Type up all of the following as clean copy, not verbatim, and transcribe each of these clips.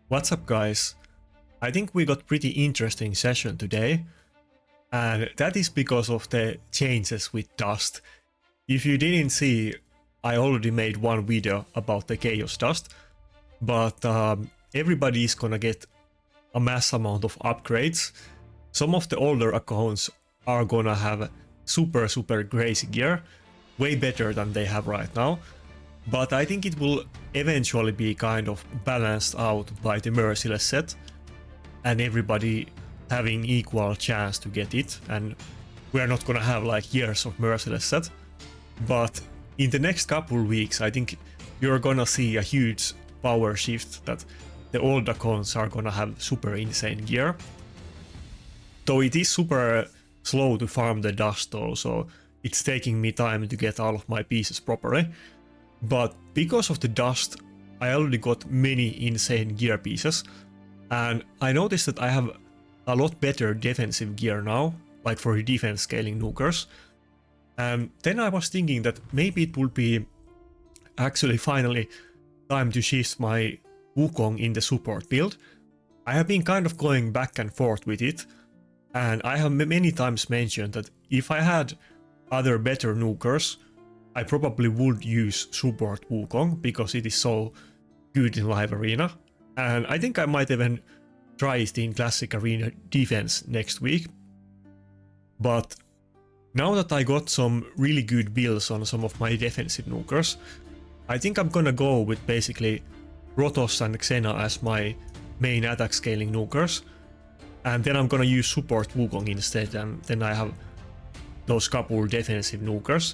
What's up, guys? I think we got pretty interesting session today, and that is because of the changes with dust. If you didn't see, I already made one video about the chaos dust, but everybody is gonna get a mass amount of upgrades. Some of the older accounts are gonna have super crazy gear, way better than they have right now. But I think it will eventually be kind of balanced out by the merciless set and everybody having equal chance to get it, and we're not gonna have like years of merciless set. But in the next couple weeks I think you're gonna see a huge power shift that the old accounts are gonna have super insane gear. Though it is super slow to farm the dust though, so it's taking me time to get all of my pieces properly. But because of the dust, I already got many insane gear pieces, and I noticed that I have a lot better defensive gear now, like for defense scaling nukers. And then I was thinking that maybe it would be actually finally time to shift my Wukong in the support build. I have been kind of going back and forth with it, and I have many times mentioned that if I had other better nukers, I probably would use support Wukong because it is so good in live arena, and I think I might even try it in classic arena defense next week. But now that I got some really good builds on some of my defensive nukers, I think I'm gonna go with basically Rotos and Xena as my main attack scaling nukers, and then I'm gonna use support Wukong instead, and then I have those couple defensive nukers.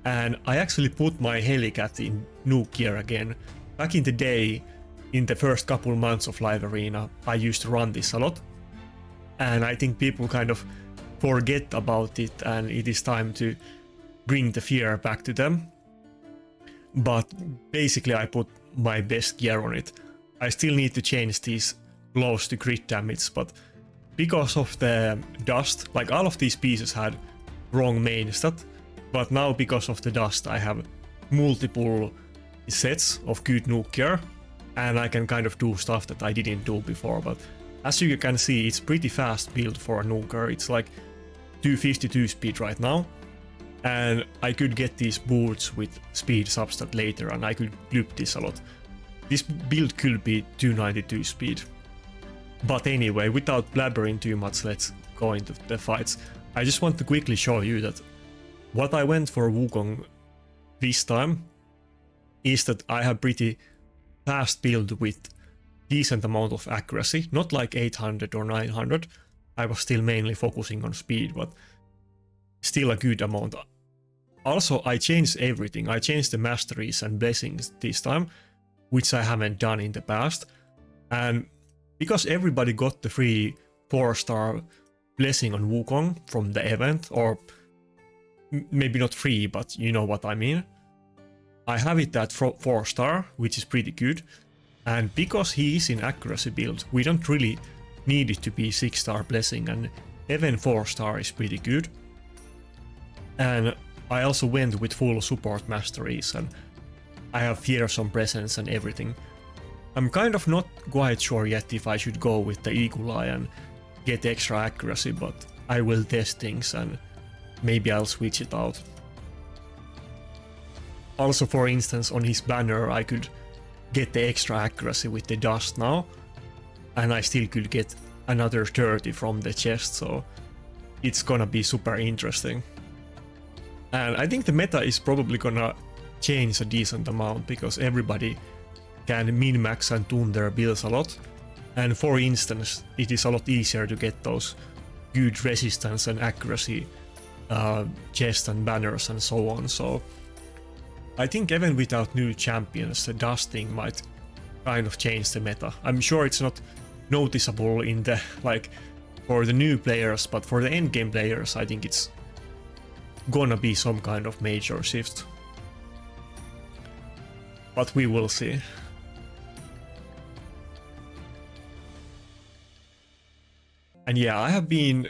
And I actually put my Helicat in nuke gear again. Back in the day, in the first couple months of live arena, I used to run this a lot, and I think people kind of forget about it, and it is time to bring the fear back to them. But basically I put my best gear on it. I still need to change these blows to crit damage, but because of the dust, like all of these pieces had wrong main stat, but now because of the dust I have multiple sets of good nuke gear, and I can kind of do stuff that I didn't do before. But as you can see, it's pretty fast build for a nuker. It's like 252 speed right now, and I could get these boots with speed substat later, and I could loop this a lot. This build could be 292 speed. But anyway, without blabbering too much, let's go into the fights. I just want to quickly show you that what I went for Wukong this time is that I have pretty fast build with decent amount of accuracy, not like 800 or 900. I was still mainly focusing on speed, but still a good amount. Also, I changed everything. I changed the masteries and blessings this time, which I haven't done in the past. And because everybody got the free 4-star blessing on Wukong from the event, or maybe not free, but you know what I mean. I have it at 4-star, which is pretty good. And because he is in accuracy build, we don't really need it to be 6-star blessing, and even 4-star is pretty good. And I also went with full support masteries, and I have fearsome presence and everything. I'm kind of not quite sure yet if I should go with the eagle eye and get extra accuracy, but I will test things and maybe I'll switch it out. Also, for instance, on his banner I could get the extra accuracy with the dust now, and I still could get another 30 from the chest, so it's gonna be super interesting. And I think the meta is probably gonna change a decent amount, because everybody can min-max and tune their builds a lot. And for instance, it is a lot easier to get those good resistance and accuracy chests and banners and so on. So I think even without new champions, the dusting might kind of change the meta. I'm sure it's not noticeable in the like for the new players, but for the endgame players I think it's gonna be some kind of major shift. But we will see. And yeah, I have been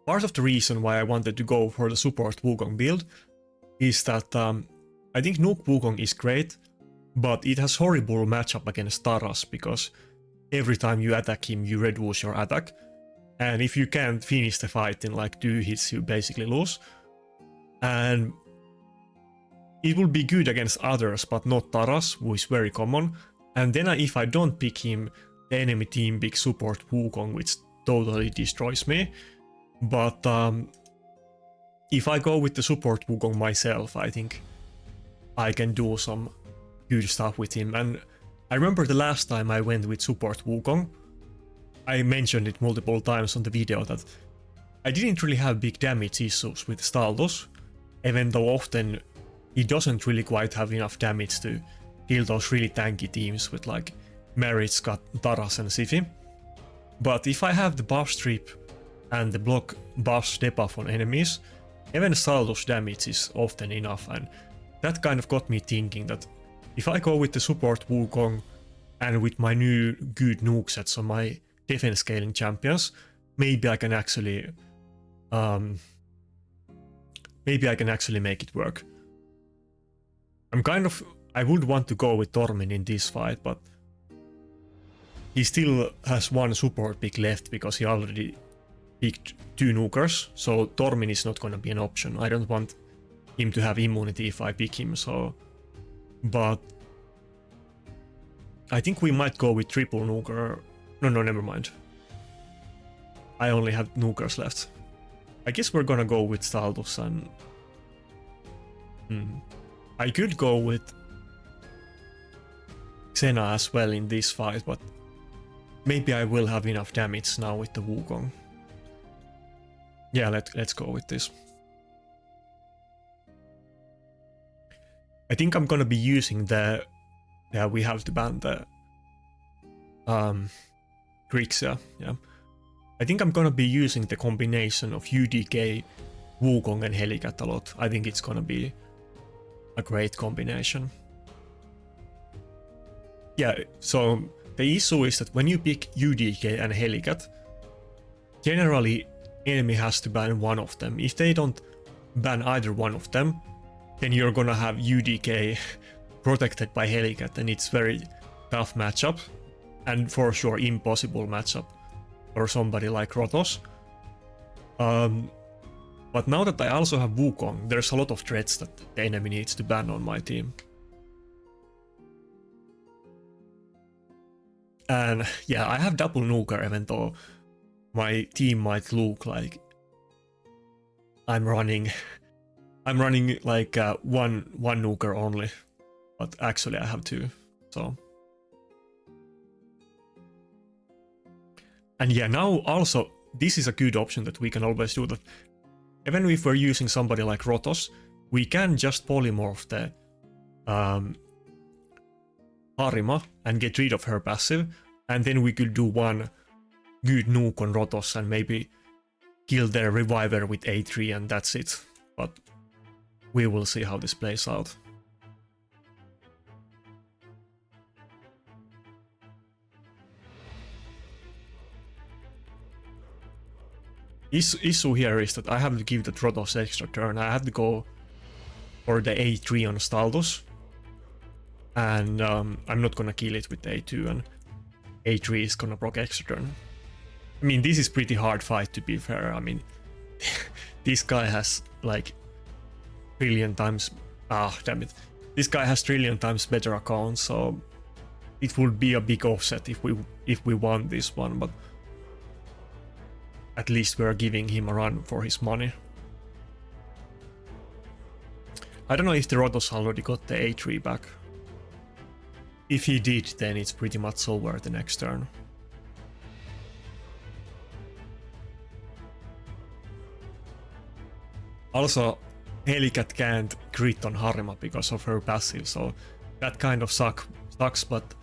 part of the reason why I wanted to go for the support Wukong build is that I think Nuke Wukong is great, but it has horrible matchup against Taras, because every time you attack him, you reduce your attack. And if you can't finish the fight in like 2 hits, you basically lose. And it will be good against others, but not Taras, who is very common. And then if I don't pick him, the enemy team picks support Wukong, which totally destroys me. But if I go with the support Wukong myself, I think I can do some good stuff with him. And I remember the last time I went with support Wukong, I mentioned it multiple times on the video that I didn't really have big damage issues with Staldos, even though often he doesn't really quite have enough damage to kill those really tanky teams with like Maritzka, Taras and Siphi. But if I have the buff strip and the block buff debuff on enemies, even Staldos damage is often enough, and that kind of got me thinking that if I go with the support Wukong and with my new good nuke sets on my defense scaling champions, maybe I can actually make it work. I would want to go with Tormin in this fight, but he still has one support pick left because he already picked 2 nukers, so Tormin is not gonna be an option. I don't want him to have immunity if I pick him, so... But... I think we might go with triple nuker... No, never mind. I only have nukers left. I guess we're gonna go with Staldos and... I could go with Xena as well in this fight, but maybe I will have enough damage now with the Wukong. Yeah, let's go with this. I think I'm gonna be using the... Yeah, we have to ban the... Grixia, yeah. I think I'm gonna be using the combination of UDK, Wukong and Helicat a lot. I think it's gonna be a great combination. Yeah, so the issue is that when you pick UDK and Helicat, generally enemy has to ban one of them. If they don't ban either one of them, then you're gonna have UDK protected by Helicat, and it's very tough matchup, and for sure impossible matchup for somebody like Rotos. But now that I also have Wukong, there's a lot of threats that the enemy needs to ban on my team. And yeah, I have double nuker, even though my team might look like I'm running like one nuker only, but actually I have 2. So, and yeah, now also this is a good option that we can always do that. Even if we're using somebody like Rotos, we can just polymorph the Harima and get rid of her passive, and then we could do one good nuke on Rotos and maybe kill their reviver with A3 and that's it. But we will see how this plays out. Issue here is that I have to give the Rotos extra turn. I have to go for the A3 on Staldos, and I'm not gonna kill it with A2, and A3 is gonna proc extra turn. I mean, this is pretty hard fight, to be fair. I mean, this guy has like trillion times... damn it. This guy has trillion times better accounts, so it would be a big offset if we won this one, but at least we're giving him a run for his money. I don't know if the Rotos already got the A3 back. If he did, then it's pretty much over the next turn. Also, Helicat can't crit on Harima because of her passive, so that kind of sucks, but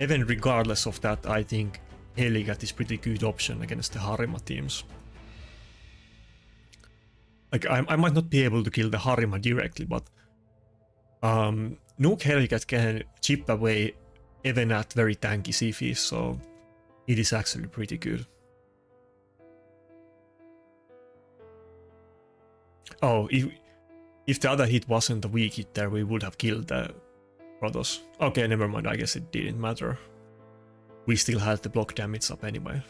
even regardless of that, I think Helicat is pretty good option against the Harima teams. Like, I might not be able to kill the Harima directly, but Nuke Helicat can chip away even at very tanky Siphis, so it is actually pretty good. Oh, if the other hit wasn't a weak hit there, we would have killed the Rotos. Okay, never mind, I guess it didn't matter. we still had the block damage up anyway.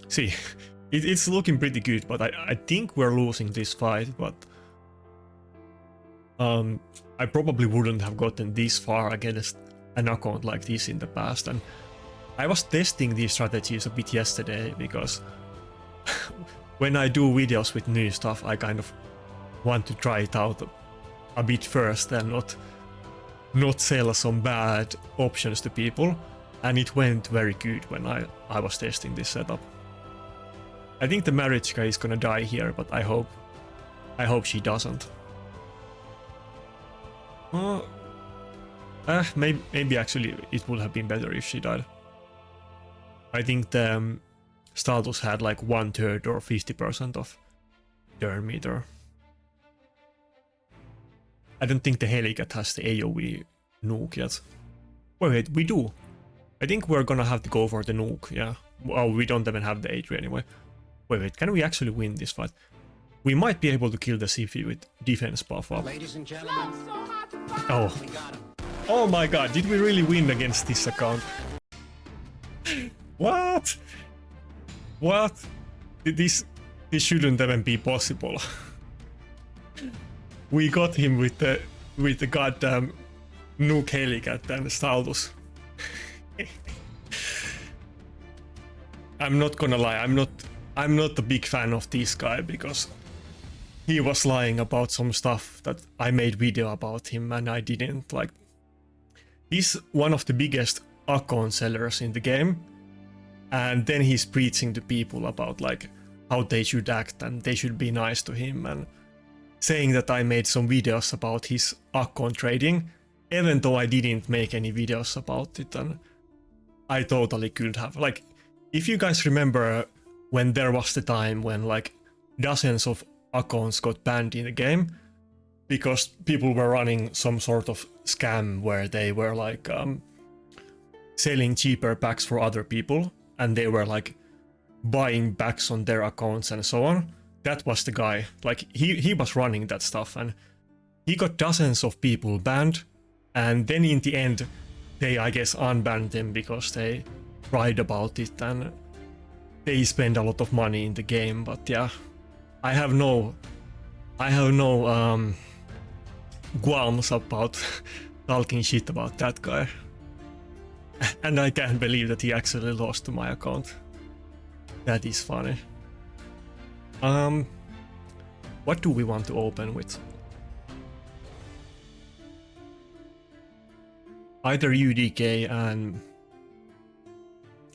See, it's looking pretty good, but I think we're losing this fight, but I probably wouldn't have gotten this far against an account like this in the past, and I was testing these strategies a bit yesterday because when I do videos with new stuff, I kind of want to try it out a bit first and not sell some bad options to people, and it went very good when I was testing this setup. I think the marriage guy is gonna die here, but I hope she doesn't. Maybe actually it would have been better if she died. I think the status had like 1/3 or 50% of turn meter. I don't think the Helicat has the AoE nuke yet. Wait, we do. I think we're gonna have to go for the nuke, yeah. Oh, we don't even have the A3 anyway. Wait, can we actually win this fight? We might be able to kill the Sifi with defense buff up. Ladies and gentlemen, oh. Oh my god, did we really win against this account? What? What? This shouldn't even be possible. We got him with the goddamn nuke Helicat and Staldus. I'm not gonna lie, I'm not a big fan of this guy because he was lying about some stuff that I made video about him and I didn't. Like, he's one of the biggest account sellers in the game, and then he's preaching to people about like how they should act and they should be nice to him, and saying that I made some videos about his account trading, even though I didn't make any videos about it, and I totally could have. Like, if you guys remember when there was the time when like dozens of accounts got banned in the game because people were running some sort of scam where they were like selling cheaper packs for other people and they were like buying packs on their accounts and so on. That was the guy. Like, he was running that stuff and he got dozens of people banned, and then in the end they, I guess, unbanned them because they cried about it and they spend a lot of money in the game. But yeah, I have no qualms about talking shit about that guy. And I can't believe that he actually lost to my account. That is funny. What do we want to open with? Either UDK and...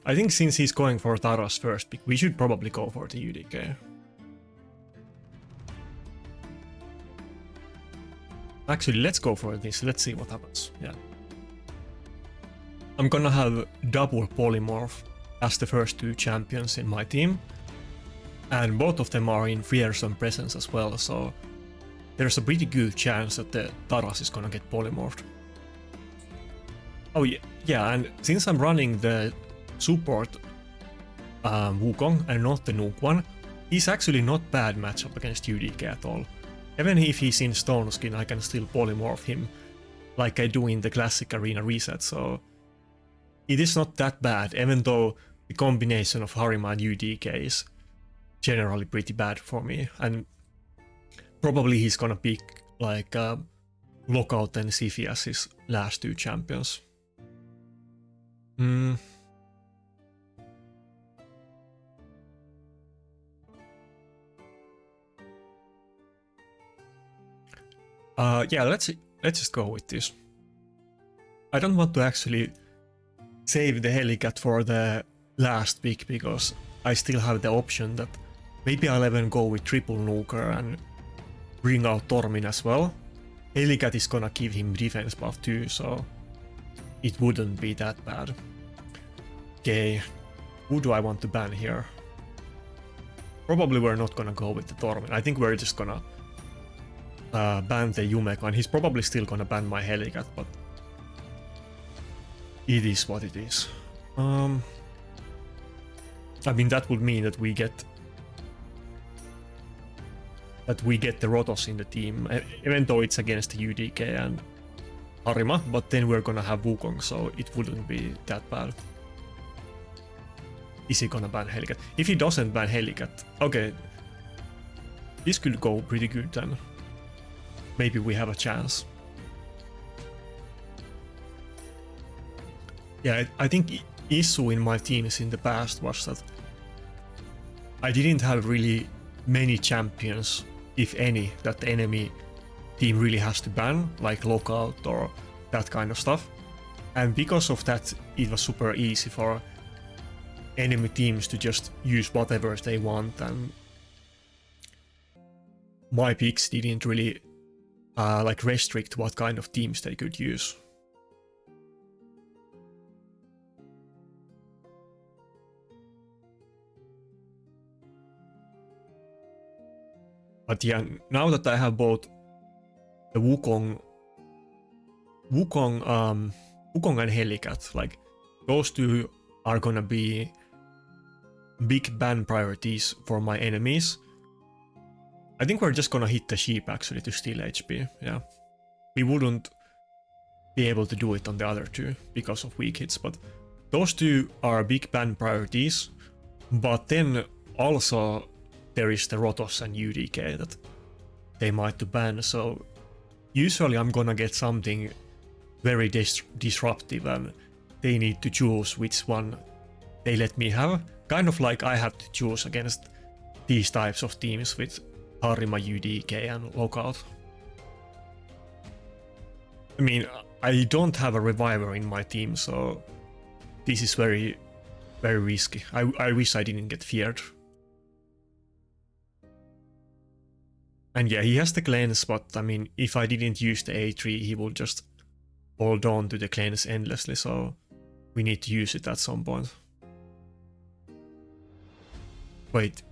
I think since he's going for Taras first, we should probably go for the UDK. Actually, let's go for this. Let's see what happens. Yeah. I'm gonna have double polymorph as the first two champions in my team. And both of them are in fearsome presence as well, so there's a pretty good chance that the Taras is gonna get polymorphed. Oh yeah, and since I'm running the support Wukong and not the nuke one, he's actually not bad matchup against UDK at all. Even if he's in stone skin, I can still polymorph him like I do in the classic arena reset, so it is not that bad, even though the combination of Harima and UDK is generally pretty bad for me, and probably he's gonna pick like Lockout and Sifi as his last two champions. Yeah, let's just go with this. I don't want to actually save the Helicat for the last pick because I still have the option that maybe I'll even go with triple nuker and bring out Tormin as well. Helicat is gonna give him defense buff too, so it wouldn't be that bad. Okay, who do I want to ban here? Probably we're not gonna go with the Tormin. I think we're just gonna ban the Yumeko, and he's probably still gonna ban my Helicat, but it is what it is. I mean, that would mean that we get the Rotos in the team, even though it's against the UDK and Harima, but then we're gonna have Wukong, so it wouldn't be that bad. is he gonna ban Helicat? If he doesn't ban Helicat, okay, this could go pretty good then. Maybe we have a chance. Yeah, I think issue in my teams in the past was that I didn't have really many champions, if any, that the enemy team really has to ban, like lockout or that kind of stuff. And because of that, it was super easy for enemy teams to just use whatever they want, and my picks didn't really like restrict what kind of teams they could use. But yeah, now that I have both the Wukong and Helicat, like those two are gonna be big ban priorities for my enemies. I think we're just gonna hit the sheep actually to steal HP, yeah. We wouldn't be able to do it on the other two because of weak hits, but those two are big ban priorities. But then also there is the Rotos and UDK that they might to ban, so usually I'm gonna get something very disruptive and they need to choose which one they let me have. Kind of like I have to choose against these types of teams with Harima, UDK and Lockout. I mean, I don't have a Reviver in my team, so this is very, very risky. I wish I didn't get feared. And yeah, he has the cleanse, but I mean, if I didn't use the A3, he will just hold on to the cleanse endlessly, so we need to use it at some point. Wait,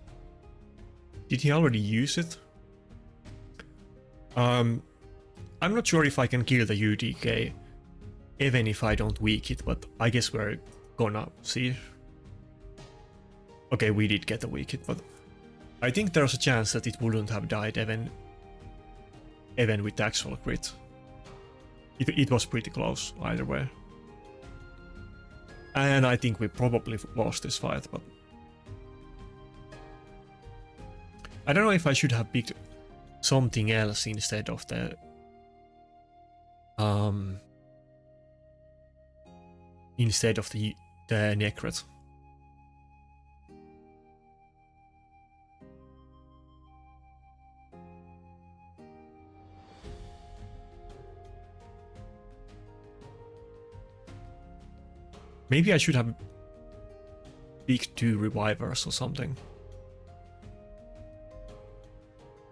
did he already use it? I'm not sure if I can kill the UDK, even if I don't weak it, but I guess we're gonna see. Okay, we did get a weak hit, but I think there's a chance that it wouldn't have died even with the actual crit. It was pretty close either way. And I think we probably lost this fight, but I don't know if I should have picked something else instead of the Necret. Maybe I should have picked 2 Revivers or something.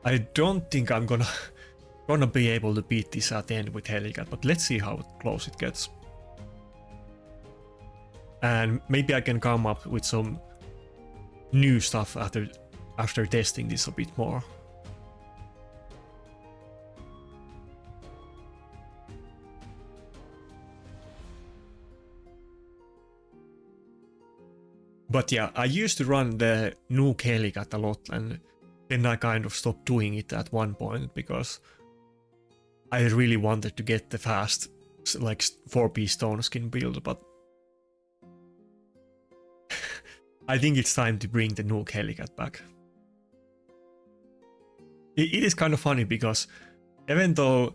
I don't think I'm gonna be able to beat this at the end with Helicat, but let's see how close it gets. And maybe I can come up with some new stuff after testing this a bit more. But yeah, I used to run the nuke Helicat a lot, and then I kind of stopped doing it at one point because I really wanted to get the fast like 4-piece stone skin build, but I think it's time to bring the nuke Helicat back. It is kind of funny because even though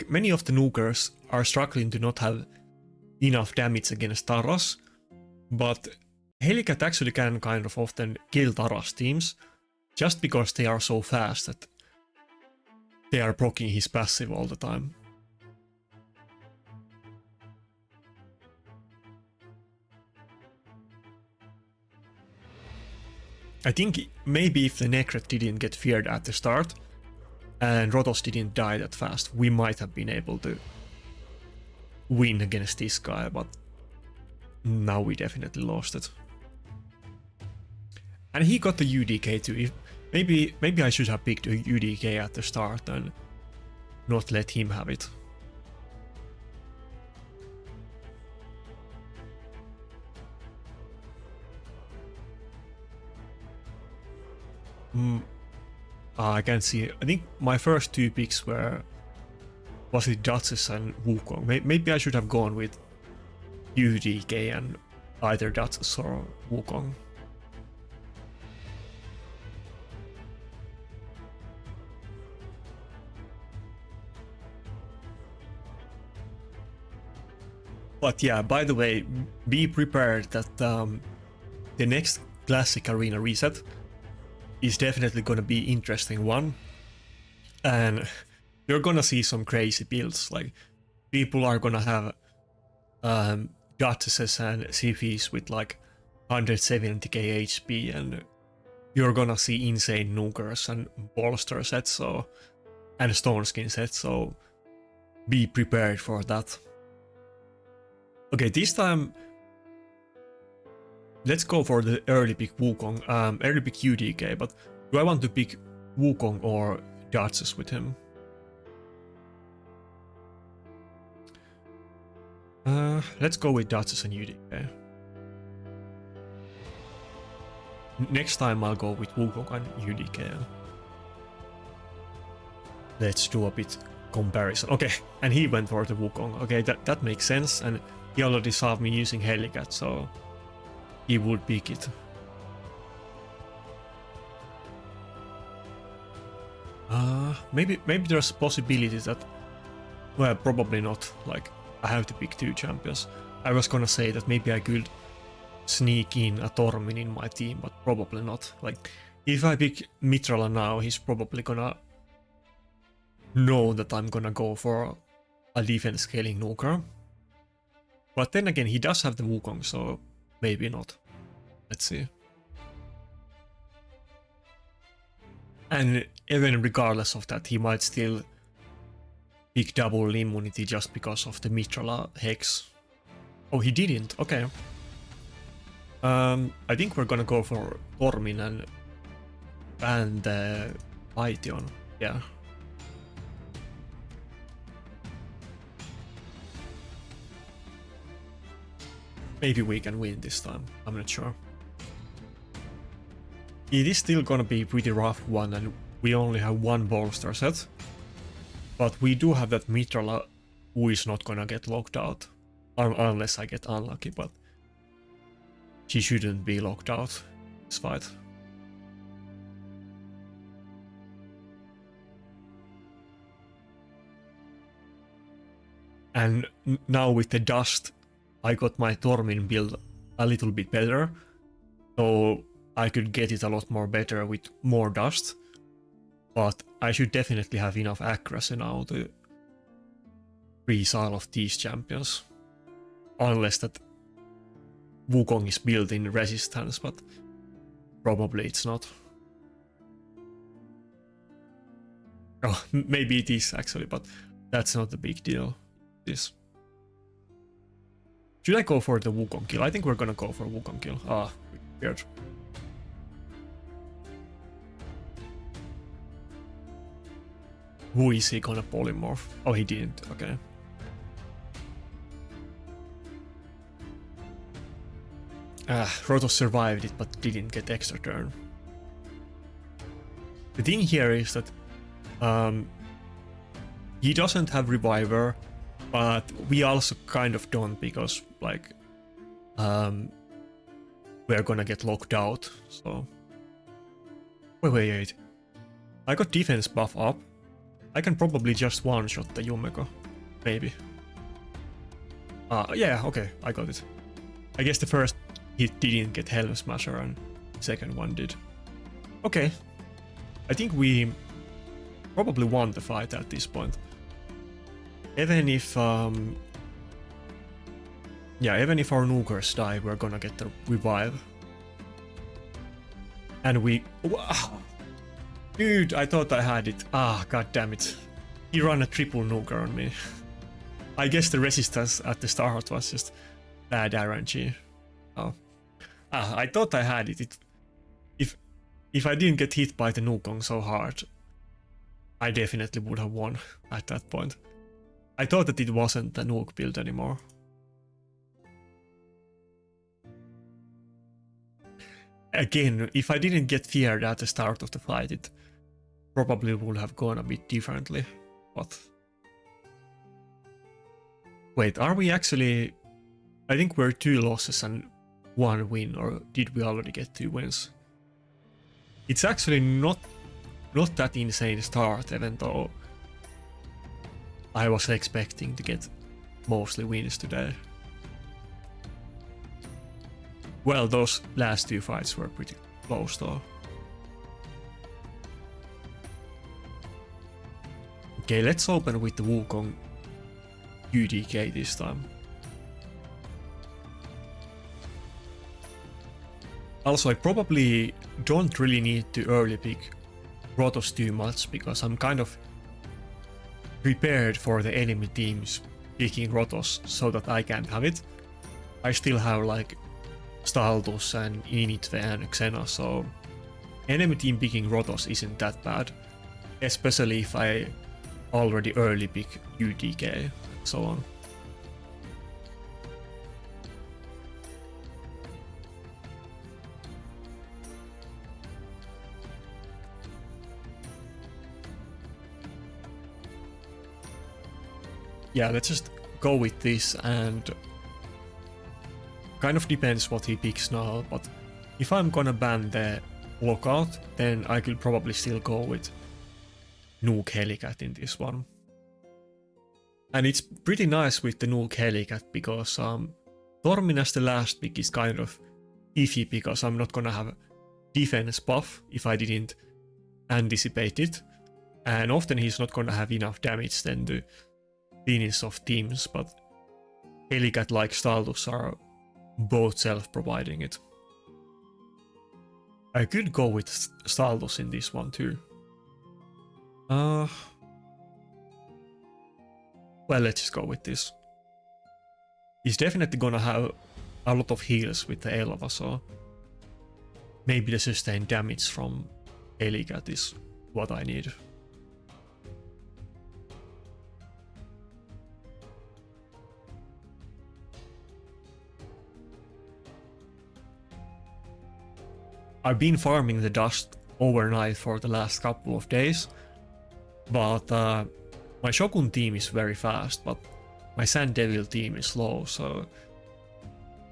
many of the nukers are struggling to not have enough damage against Taros, but Helicat actually can kind of often kill Taros teams just because they are so fast that they are proccing his passive all the time. I think maybe if the Necret didn't get feared at the start and Rotos didn't die that fast, we might have been able to win against this guy, but now we definitely lost it. And he got the UDK too. Maybe I should have picked a UDK at the start and not let him have it. I can see. I think my first 2 picks was it Duchess and Wukong. Maybe I should have gone with UDK and either Duchess or Wukong. But yeah, by the way, be prepared that the next Classic Arena reset is definitely gonna be interesting one. And you're gonna see some crazy builds, like people are gonna have Duchesses and Sifis with like 170k HP, and you're gonna see insane nukers and bolster sets, so and stone skin sets, so be prepared for that. Okay, this time let's go for the early pick Wukong, early pick UDK, but do I want to pick Wukong or Duchess with him? Let's go with Duchess and UDK. Next time I'll go with Wukong and UDK. Let's do a bit comparison. Okay, and he went for the Wukong. Okay, that makes sense, and he already saw me using Helicat, so he would pick it. Maybe there's a possibility that, well, probably not. Like, I have to pick two champions. I was gonna say that maybe I could sneak in a Tormin in my team, but probably not. Like, if I pick Mitrala now, he's probably gonna know that I'm gonna go for a defense scaling nuker. But then again, he does have the Wukong, so maybe not. Let's see. And even regardless of that, he might still pick double immunity just because of the Mitrala Hex. Oh, he didn't. Okay. I think we're gonna go for Tormin and Python. Yeah. Maybe we can win this time. I'm not sure. It is still gonna be pretty rough one, and we only have one bolster set. But we do have that Mitrala who is not gonna get locked out. Unless I get unlucky, but she shouldn't be locked out this fight. And now with the dust, I got my Tormin build a little bit better, so I could get it a lot more better with more dust, but I should definitely have enough accuracy now to freeze all of these champions. Unless that Wukong is built in resistance, but probably it's not. Oh, maybe it is actually, but that's not a big deal. This. Should I go for the Wukong kill? I think we're gonna go for Wukong kill. Ah, weird. Who is he gonna polymorph? Oh, he didn't. Okay. Rotos survived it, but didn't get extra turn. The thing here is that he doesn't have Reviver, but we also kind of don't, because like we're gonna get locked out. So wait. I got defense buff up. I can probably just one-shot the Yumeko. Maybe. Yeah, okay, I got it. I guess the first hit didn't get Helm Smasher and the second one did. Okay. I think we probably won the fight at this point. Even if even if our nukers die, we're gonna get the revive. And we... Wow. Dude, I thought I had it. Ah, god damn it. He ran a triple nuker on me. I guess the resistance at the start was just bad RNG. Oh. I thought I had it. If I didn't get hit by the Nukong so hard, I definitely would have won at that point. I thought that it wasn't the nuke build anymore. Again, if I didn't get feared at the start of the fight, it probably would have gone a bit differently. But wait, are we actually... I think we're 2 losses and 1 win, or did we already get 2 wins? It's actually not that insane start, even though I was expecting to get mostly wins today. Well, those last 2 fights were pretty close though. Okay, let's open with the Wukong UDK this time. Also, I probably don't really need to early pick Protoss too much, because I'm kind of prepared for the enemy teams picking Protoss so that I can have it. I still have like Staltus and Initve and Xena, so enemy team picking Protoss isn't that bad, especially if I already early pick UDK and so on. Yeah, let's just go with this, and kind of depends what he picks now, but if I'm gonna ban the lockout, then I could probably still go with Nuke Helicat in this one. And it's pretty nice with the Nuke Helicat, because Tormin as the last pick is kind of iffy, because I'm not gonna have defense buff if I didn't anticipate it, and often he's not gonna have enough damage then to finish off teams, but Helicat like Staltus are both self-providing it. I could go with Staltus in this one too. Well, let's just go with this. He's definitely gonna have a lot of heals with the Elva, so maybe the sustained damage from Helicat is what I need. I've been farming the dust overnight for the last couple of days, but my Shogun team is very fast, but my Sand Devil team is slow, so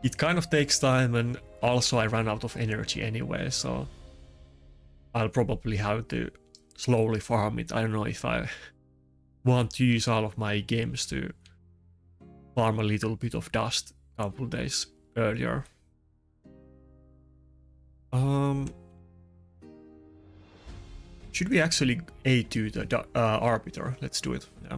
it kind of takes time, and also I ran out of energy anyway, so I'll probably have to slowly farm it. I don't know if I want to use all of my games to farm a little bit of dust a couple days earlier. Should we actually A2 the Arbiter? Let's do it, yeah.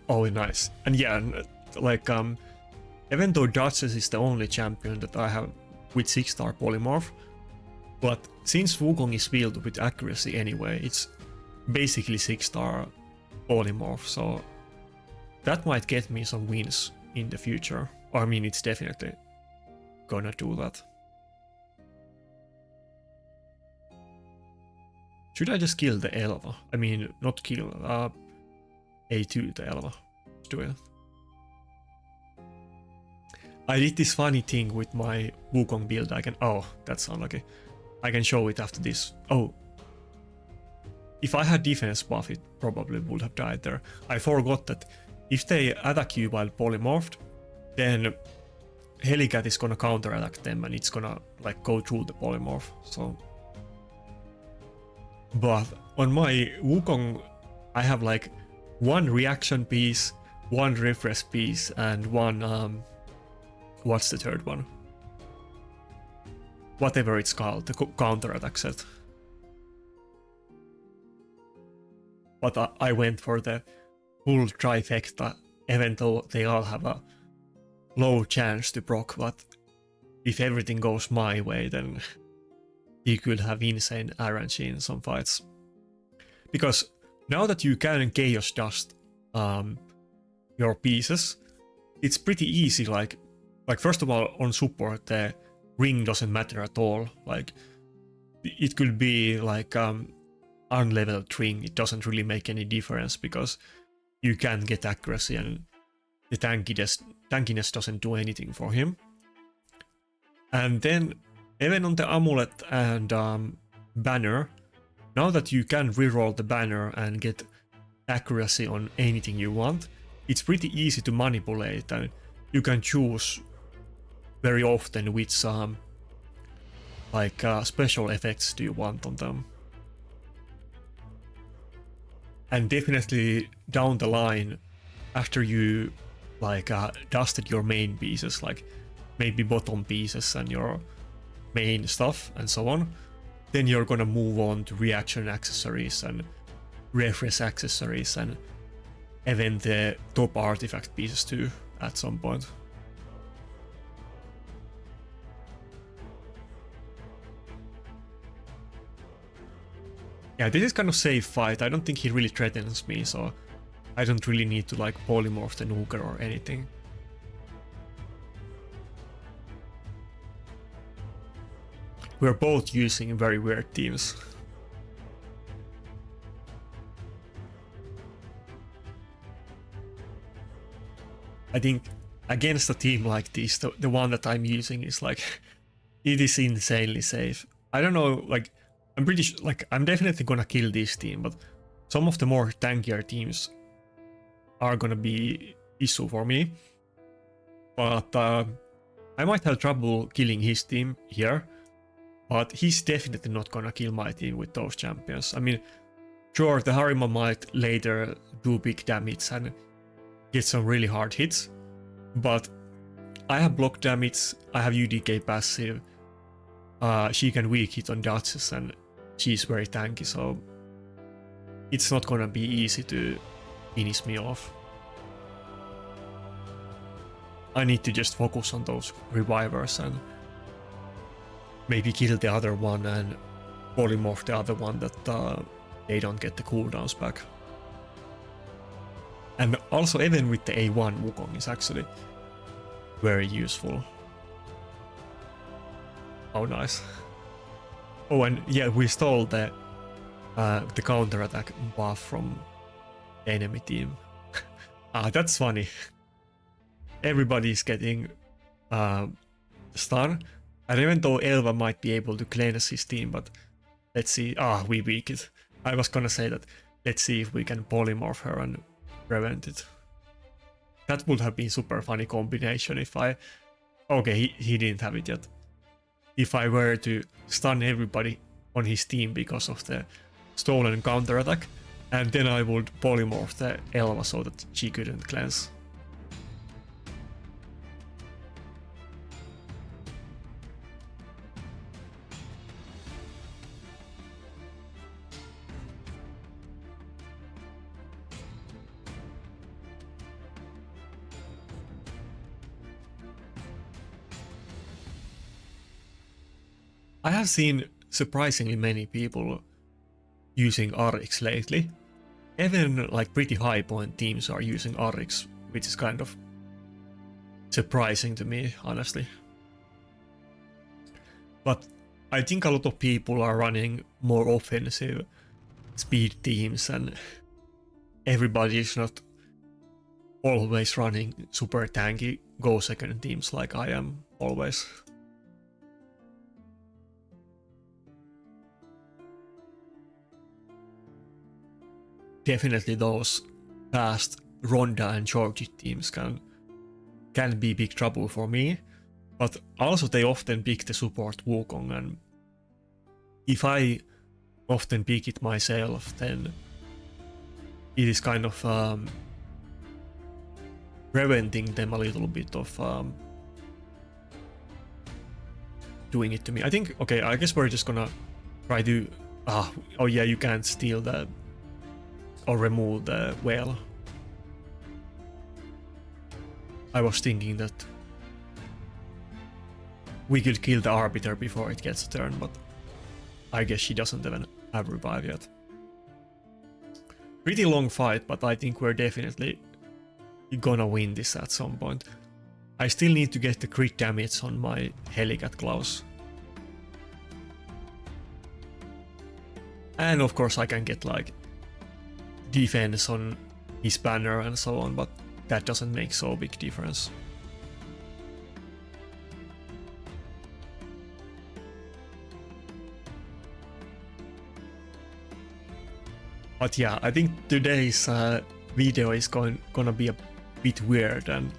Oh, nice. And yeah, like, even though Duchess is the only champion that I have with 6-star polymorph, but since Wukong is built with accuracy anyway, it's basically 6-star polymorph, so that might get me some wins in the future. Or, I mean, it's definitely gonna do that. Should I just kill the Elva? I mean, not kill, A2 the Elva. Let's do it. I did this funny thing with my Wukong build. Oh, that's unlucky. I can show it after this. Oh. If I had defense buff, it probably would have died there. I forgot that if they attack you while polymorphed, then Helicat is gonna counter-attack them, and it's gonna like go through the polymorph, so... But on my Wukong, I have like 1 reaction piece, 1 refresh piece, and 1 what's the third one? Whatever it's called, the counter-attack set. But I went for the full trifecta, even though they all have a low chance to proc, but if everything goes my way, then you could have insane RNG in some fights. Because now that you can chaos dust your pieces, it's pretty easy, like first of all, on support the ring doesn't matter at all. Like, it could be like unleveled ring, it doesn't really make any difference, because you can get accuracy and the tankiness doesn't do anything for him. And then even on the amulet and banner, now that you can reroll the banner and get accuracy on anything you want, it's pretty easy to manipulate, and you can choose very often which special effects do you want on them. And definitely down the line, after you dusted your main pieces, like maybe bottom pieces and your main stuff and so on, then you're gonna move on to reaction accessories and refresh accessories and even the top artifact pieces too at some point. Yeah, this is kind of safe fight. I don't think he really threatens me, so I don't really need to like polymorph the nuker or anything. We're both using very weird teams. I think against a team like this, the one that I'm using is like, it is insanely safe. I don't know, like, I'm pretty sure, like, I'm definitely gonna kill this team, but some of the more tankier teams are gonna be issue for me. But I might have trouble killing his team here, but he's definitely not gonna kill my team with those champions. I mean, sure, the Harima might later do big damage and get some really hard hits, but I have block damage, I have UDK passive, she can weak hit on dodges, and she's very tanky, so it's not gonna be easy to finish me off. I need to just focus on those revivers and maybe kill the other one and polymorph the other one that they don't get the cooldowns back. And also even with the A1, Wukong is actually very useful. Oh, nice. Oh, and yeah, we stole the counter-attack buff from the enemy team. That's funny. Everybody's getting stun. And even though Elva might be able to cleanse his team, but let's see. We weak it. I was gonna say that let's see if we can polymorph her and prevent it. That would have been super funny combination if I... Okay, he didn't have it yet. If I were to stun everybody on his team because of the stolen counterattack, and then I would polymorph the Elva so that she couldn't cleanse. I have seen surprisingly many people using Arix lately. Even like pretty high point teams are using Arix, which is kind of surprising to me, honestly. But I think a lot of people are running more offensive speed teams, and everybody is not always running super tanky go second teams like I am always. Definitely those fast Ronda and Georgie teams can be big trouble for me, but also they often pick the support Wukong, and if I often pick it myself, then it is kind of preventing them a little bit of doing it to me. I think, okay, I guess we're just gonna try to... oh yeah, you can't steal the... or remove the whale. I was thinking that we could kill the Arbiter before it gets a turn, but I guess she doesn't even have revive yet. Pretty long fight, but I think we're definitely gonna win this at some point. I still need to get the crit damage on my Helicat Claws. And of course I can get like defense on his banner and so on, but that doesn't make so big difference. But yeah, I think today's video is gonna be a bit weird, and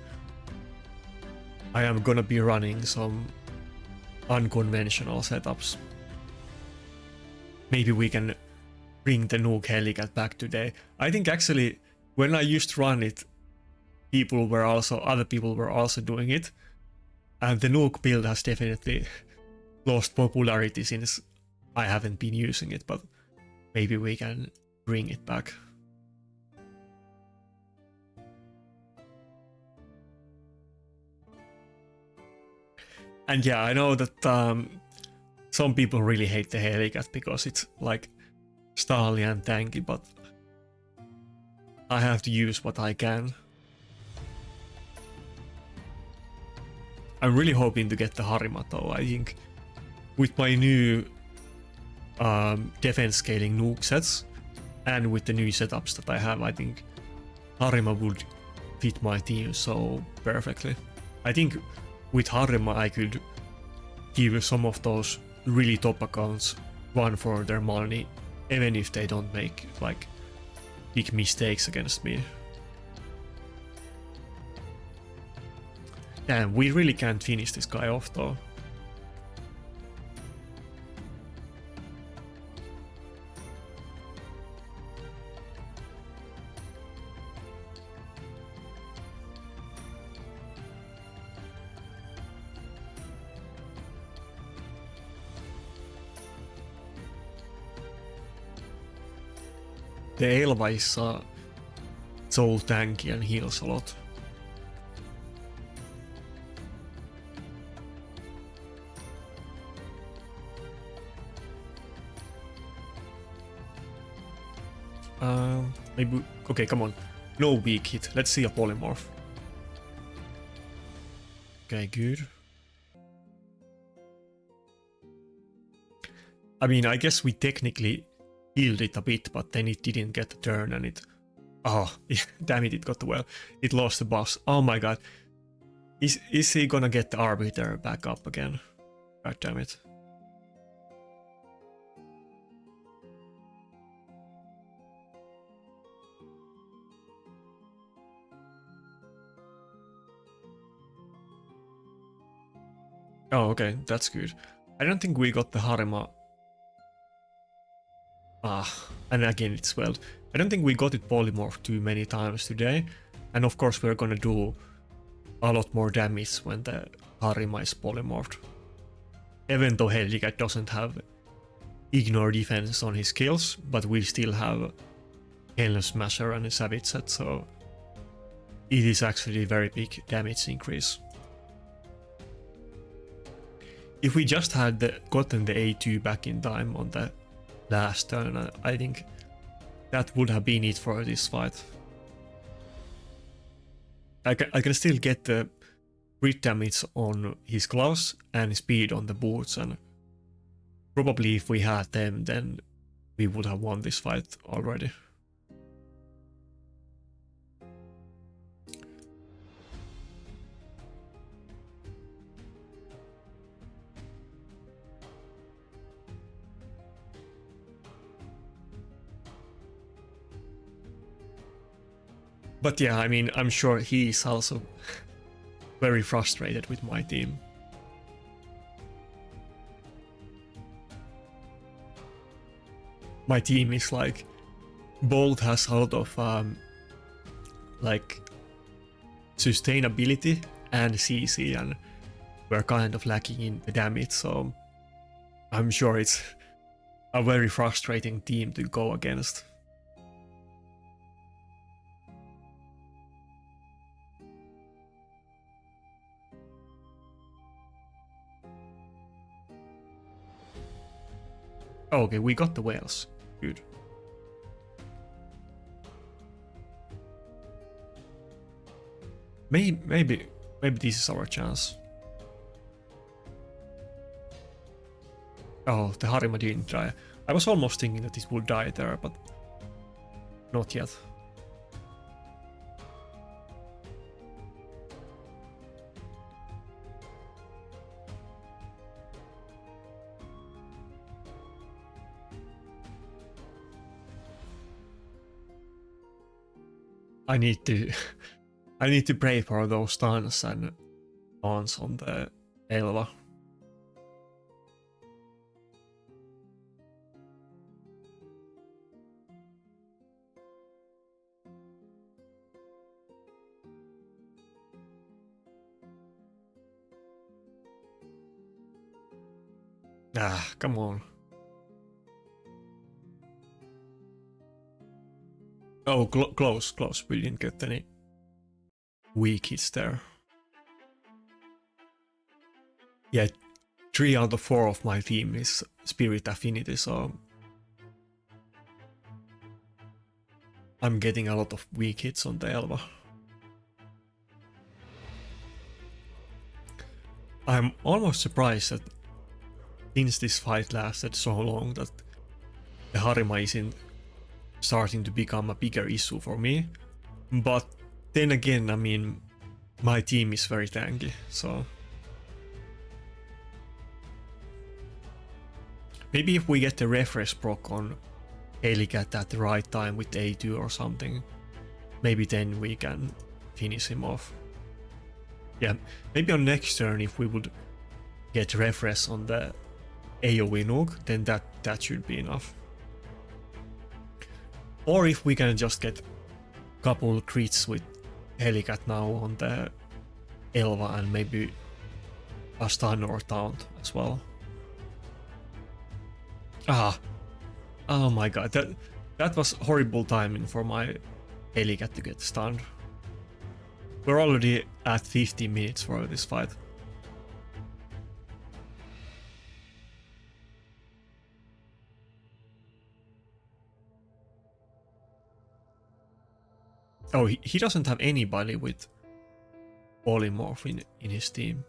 I am gonna be running some unconventional setups. Maybe we can bring the Nuke Helicat back today. I think actually when I used to run it, other people were also doing it, and the Nuke build has definitely lost popularity since I haven't been using it, but maybe we can bring it back. And yeah, I know that some people really hate the Helicat because it's like stally and tanky, but I have to use what I can. I'm really hoping to get the Harima though. I think with my new defense scaling nuke sets and with the new setups that I have, I think Harima would fit my team so perfectly. I think with Harima I could give some of those really top accounts run for their money, even if they don't make like big mistakes against me. Damn, we really can't finish this guy off though. The Elva is so tanky and heals a lot. Maybe, okay, come on. No weak hit. Let's see a polymorph. Okay, good. I mean, I guess we technically healed it a bit, but then it didn't get the turn and it... Oh, damn it, it got the well. It lost the boss. Oh my god. Is he gonna get the Arbiter back up again? God damn it. Oh, okay, that's good. I don't think we got the Harima. And again, it's well. I don't think we got it polymorphed too many times today. And of course, we're gonna do a lot more damage when the Harima is polymorphed. Even though Helicat doesn't have ignore defense on his skills, but we still have Helm Smasher and a Savage set, so it is actually a very big damage increase. If we just had gotten the A2 back in time on the last turn, I think that would have been it for this fight. I can still get the crit damage on his gloves and speed on the boots, and probably if we had them, then we would have won this fight already. But yeah, I mean, I'm sure he's also very frustrated with my team. My team is like, both has a lot of like sustainability and CC, and we're kind of lacking in the damage, so I'm sure it's a very frustrating team to go against. Oh, okay, we got the whales. Good. Maybe this is our chance. Oh, the Harima didn't die. I was almost thinking that it would die there, but not yet. I need to I need to pray for those stuns and taunts on the Elva. Ah, come on. Oh, close. We didn't get any weak hits there. Yeah, 3 out of 4 of my team is Spirit Affinity, so I'm getting a lot of weak hits on the Elva. I'm almost surprised that since this fight lasted so long that the Harima isn't starting to become a bigger issue for me. But then again, I mean, my team is very tanky, so maybe if we get the refresh proc on Helicat at the right time with A2 or something, maybe then we can finish him off. Yeah, maybe on next turn if we would get refresh on the AoE nuke, then that should be enough. Or if we can just get a couple crits with Helicat now on the Elva and maybe a stun or taunt as well. Oh my god, that was horrible timing for my Helicat to get stunned. We're already at 50 minutes for this fight. Oh, he doesn't have anybody with Polymorph in his team.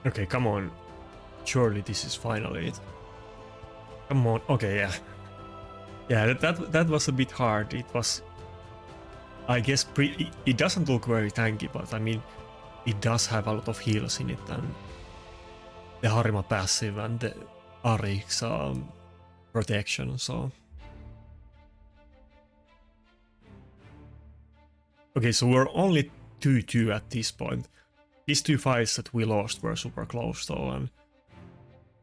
Okay, come on. Surely this is finally it. Come on. Okay, yeah. Yeah, that was a bit hard. It was, I guess, it doesn't look very tanky, but I mean, it does have a lot of heals in it, and the Harima passive and the Arik's protection, so... Okay, so we're only 2-2 at this point. These 2 fights that we lost were super close though, and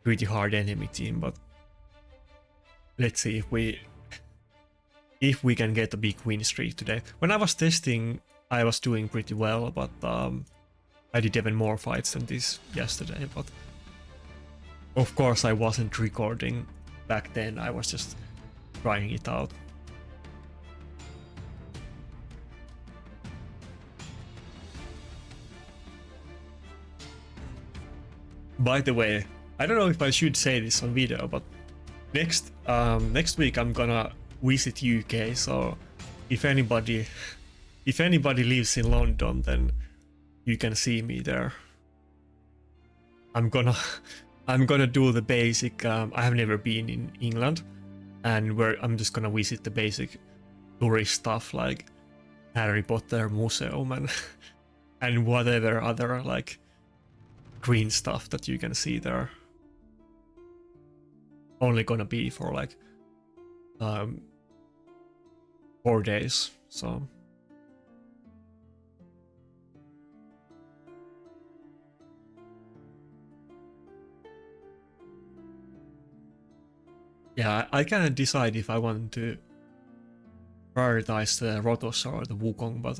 pretty hard enemy team, but let's see if we can get a big win streak today. When I was testing, I was doing pretty well, but I did even more fights than this yesterday, but of course I wasn't recording back then, I was just trying it out. By the way, I don't know if I should say this on video, but next week I'm gonna visit UK, so if anybody lives in London, then you can see me there. I'm gonna do the basic. I have never been in England, and I'm just gonna visit the basic tourist stuff like Harry Potter Museum and whatever other like green stuff that you can see there. Only gonna be for like 4 days, so yeah, I can't decide if I want to prioritize the Rotos or the Wukong, but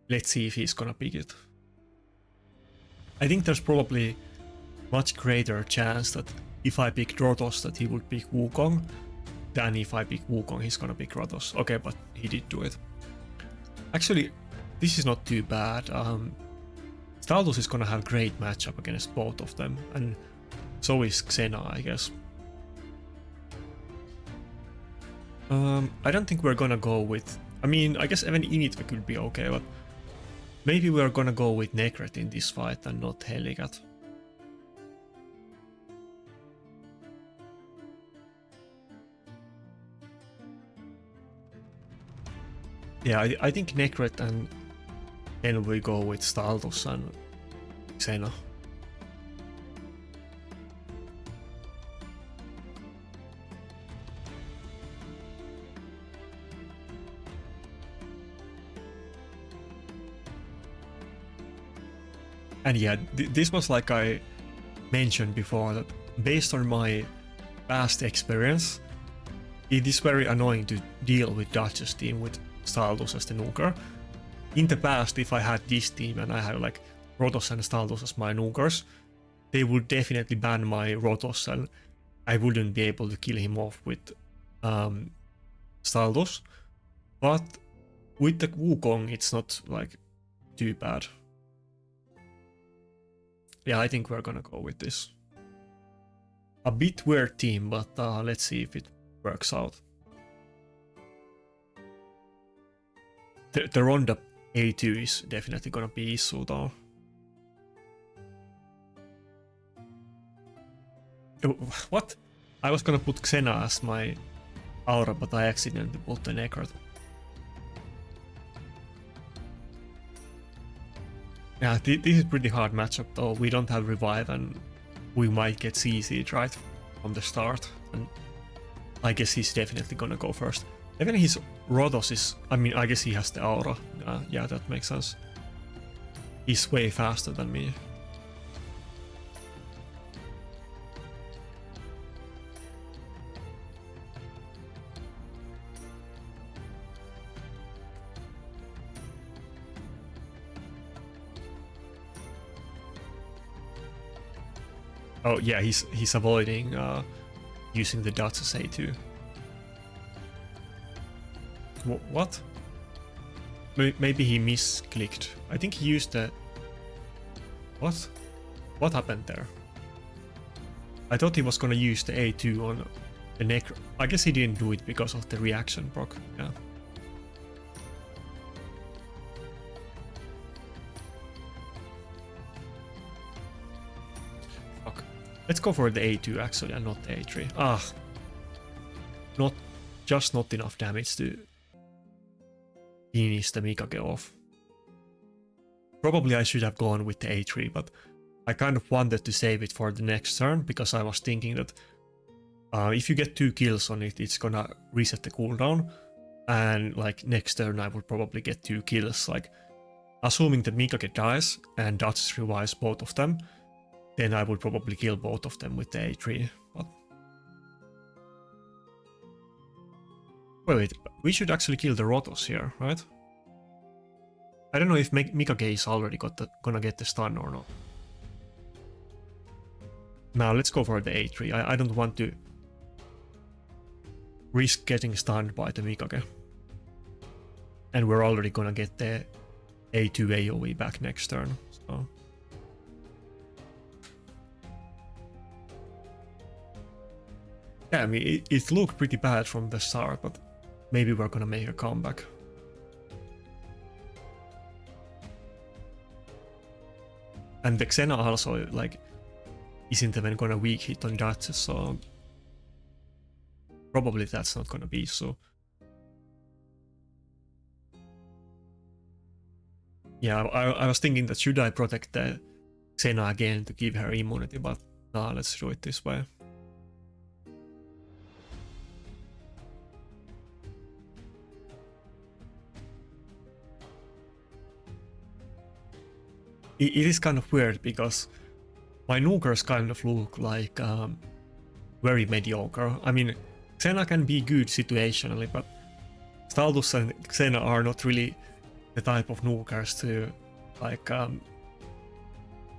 let's see if he's gonna pick it. I think there's probably much greater chance that if I pick Rotos that he would pick Wukong than if I pick Wukong he's gonna pick Rotos. Okay, but he did do it. Actually, this is not too bad. Staldus is gonna have great matchup against both of them, and so is Xena, I guess. I don't think we're gonna go with... I mean, I guess even Initve could be okay, but maybe we're gonna go with Nekret in this fight and not Heligat. Yeah, I think Nekret, and then we go with Staldus and Xena. And yeah, this was like I mentioned before, that based on my past experience, it is very annoying to deal with Dutch's team with Staldus as the nuker. In the past, if I had this team and I had like Rotos and Staldus as my nukers, they would definitely ban my Rotos and I wouldn't be able to kill him off with Staldus. But with the Wukong, it's not like too bad. Yeah, I think we're gonna go with this. A bit weird team, but let's see if it works out. The Ronda A2 is definitely gonna be issue though. What? I was gonna put Xena as my aura, but I accidentally put the Nekret. Yeah, this is pretty hard matchup though. We don't have revive and we might get CC'd right from the start. And I guess he's definitely gonna go first. Even his Rotos is... I mean, I guess he has the aura. Yeah, that makes sense. He's way faster than me. Oh yeah, he's avoiding using the dots as A2. What? Maybe he misclicked. I think he used the... What? What happened there? I thought he was gonna use the A2 on the neck. I guess he didn't do it because of the reaction proc. Yeah. Fuck. Let's go for the A2 actually and not the A3. Ah. Not enough damage to finish the Mikage off. Probably I should have gone with the A3, but I kind of wanted to save it for the next turn because I was thinking that if you get 2 kills on it, it's gonna reset the cooldown, and like next turn I would probably get 2 kills. Like assuming that Mikage dies and Dutch revives both of them, then I would probably kill both of them with the A3. But wait, we should actually kill the Rotos here, right? I don't know if Mikage is already gonna get the stun or not. Now let's go for the A3. I don't want to risk getting stunned by the Mikage. And we're already gonna get the A2 AoE back next turn, so... Yeah, I mean, it looked pretty bad from the start, but maybe we're gonna make a comeback. And the Xena also, like, isn't even gonna weak hit on Dutch, so... Probably that's not gonna be so. Yeah, I was thinking that should I protect the Xena again to give her immunity, but nah, let's do it this way. It is kind of weird because my nukers kind of look like very mediocre. I mean, Xena can be good situationally, but Staldus and Xena are not really the type of nukers to like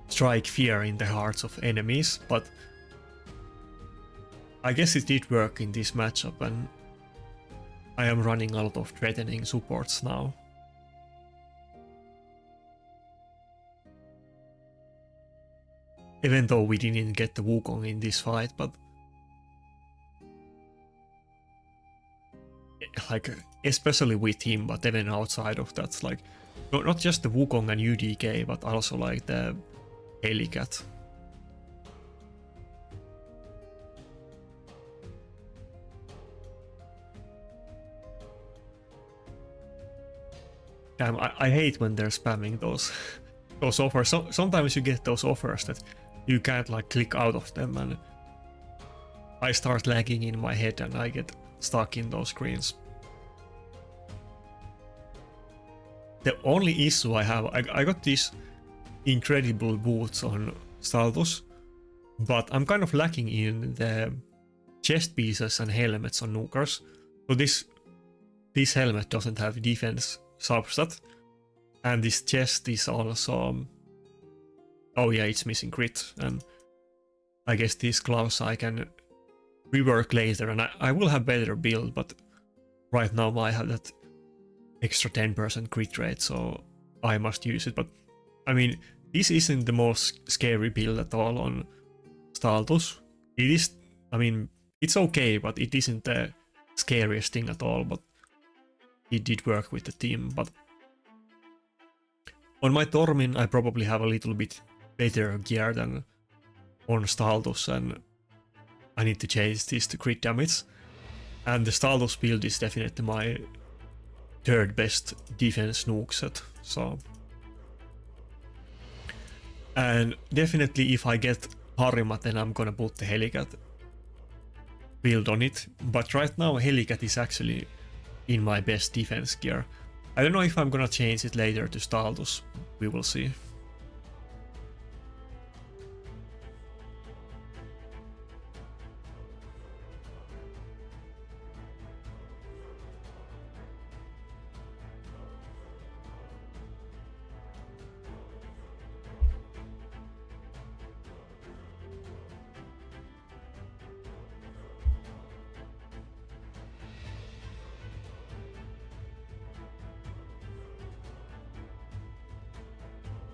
strike fear in the hearts of enemies. But I guess it did work in this matchup, and I am running out of threatening supports now. even though we didn't get the Wukong in this fight, but like especially with him, but even outside of that, like not just the Wukong and UDK, but also like the Helicat. Damn, I hate when they're spamming those those offers. Sometimes you get those offers that you can't like click out of them, and I start lagging in my head and I get stuck in those screens. The only issue I have, I got these incredible boots on Staltus, but I'm kind of lacking in the chest pieces and helmets on Nukers. So this helmet doesn't have defense substat, and this chest is also, oh yeah, it's missing crit, and I guess these gloves I can rework later, and I will have better build, but right now I have that extra 10% crit rate, so I must use it. But I mean, this isn't the most scary build at all on Staltus. It is, I mean, it's okay, but it isn't the scariest thing at all, but it did work with the team. But on my Tormin, I probably have a little bit better gear than on Staltus, and I need to change this to crit damage. And the Staltus build is definitely my third best defense nuke set, so. And definitely if I get Harima, then I'm gonna put the Helicat build on it. But right now Helicat is actually in my best defense gear. I don't know if I'm gonna change it later to Staltus, we will see.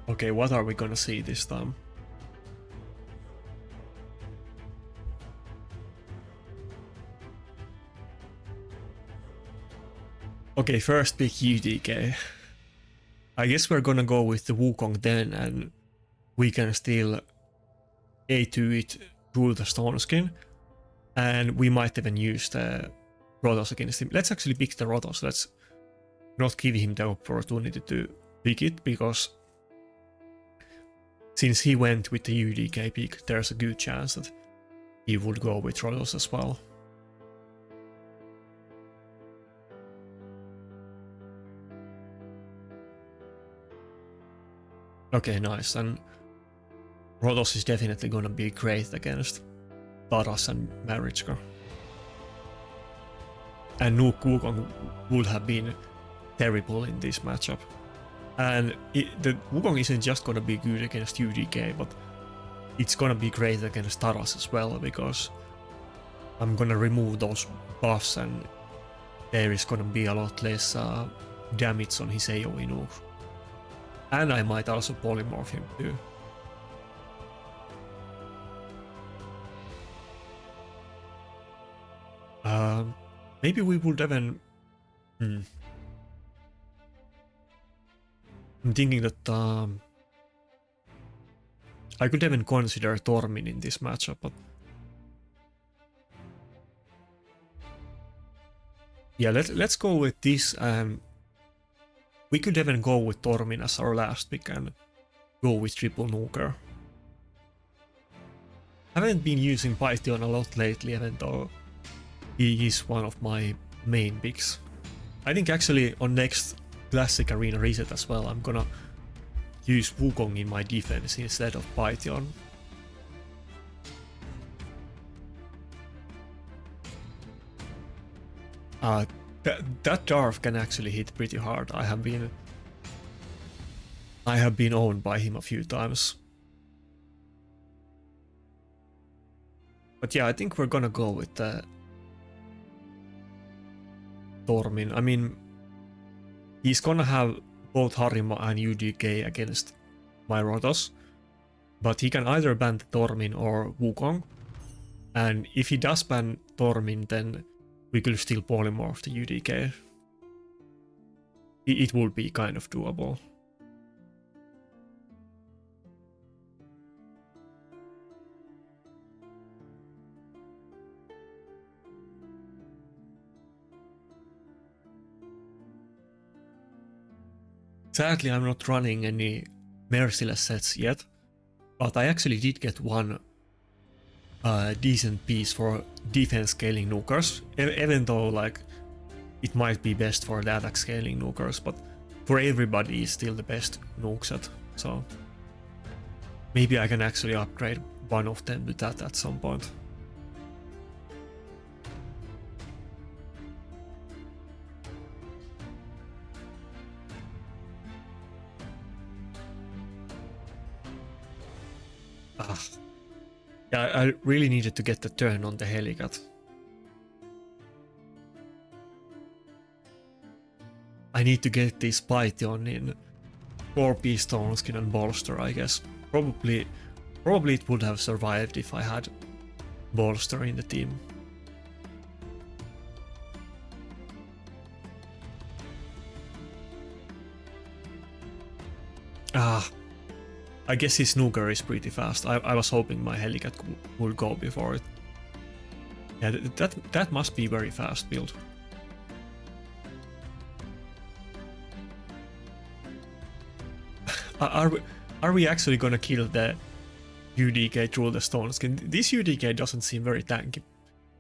Okay, what are we gonna see this time? Okay, first pick UDK. I guess we're gonna go with the Wukong then, and we can still A2 it through the Stone Skin, and we might even use the Rotos against him. Let's actually pick the Rotos. Let's not give him the opportunity to pick it, because since he went with the UDK pick, there's a good chance that he would go with Rotos as well. Okay, nice, and Rotos is definitely gonna be great against Taras and Marichka. And Nuke Wukong would have been terrible in this matchup. And the Wukong isn't just gonna be good against UDK, but it's gonna be great against Taras as well, because I'm gonna remove those buffs and there is gonna be a lot less damage on his AoE nuke. And I might also polymorph him too. Maybe we would even... I'm thinking that I could even consider Tormin in this matchup, but yeah, let's go with this, and we could even go with Tormin as our last pick and go with triple nuker. I haven't been using Python a lot lately, even though he is one of my main picks. I think actually on next Classic Arena Reset as well, I'm gonna use Wukong in my defense instead of Python. That Darth can actually hit pretty hard. I have been owned by him a few times. But yeah, I think we're gonna go with the Tormin. I mean, he's gonna have both Harima and UDK against my Rotos. But he can either ban the Tormin or Wukong. And if he does ban Tormin, then we could still polymorph the UDK. It would be kind of doable. Sadly, I'm not running any merciless sets yet, but I actually did get one decent piece for defense scaling nukers, even though like it might be best for the attack scaling nukers, but for everybody it's still the best nuke set, so maybe I can actually upgrade one of them to that at some point. Yeah, I really needed to get the turn on the Helicat. I need to get this Python in 4-piece stone skin and bolster, I guess. Probably it would have survived if I had bolster in the team. I guess his snooker is pretty fast. I was hoping my Helicat would go before it. Yeah, that must be very fast build. Are we actually gonna kill the UDK through the stone skin? This UDK doesn't seem very tanky.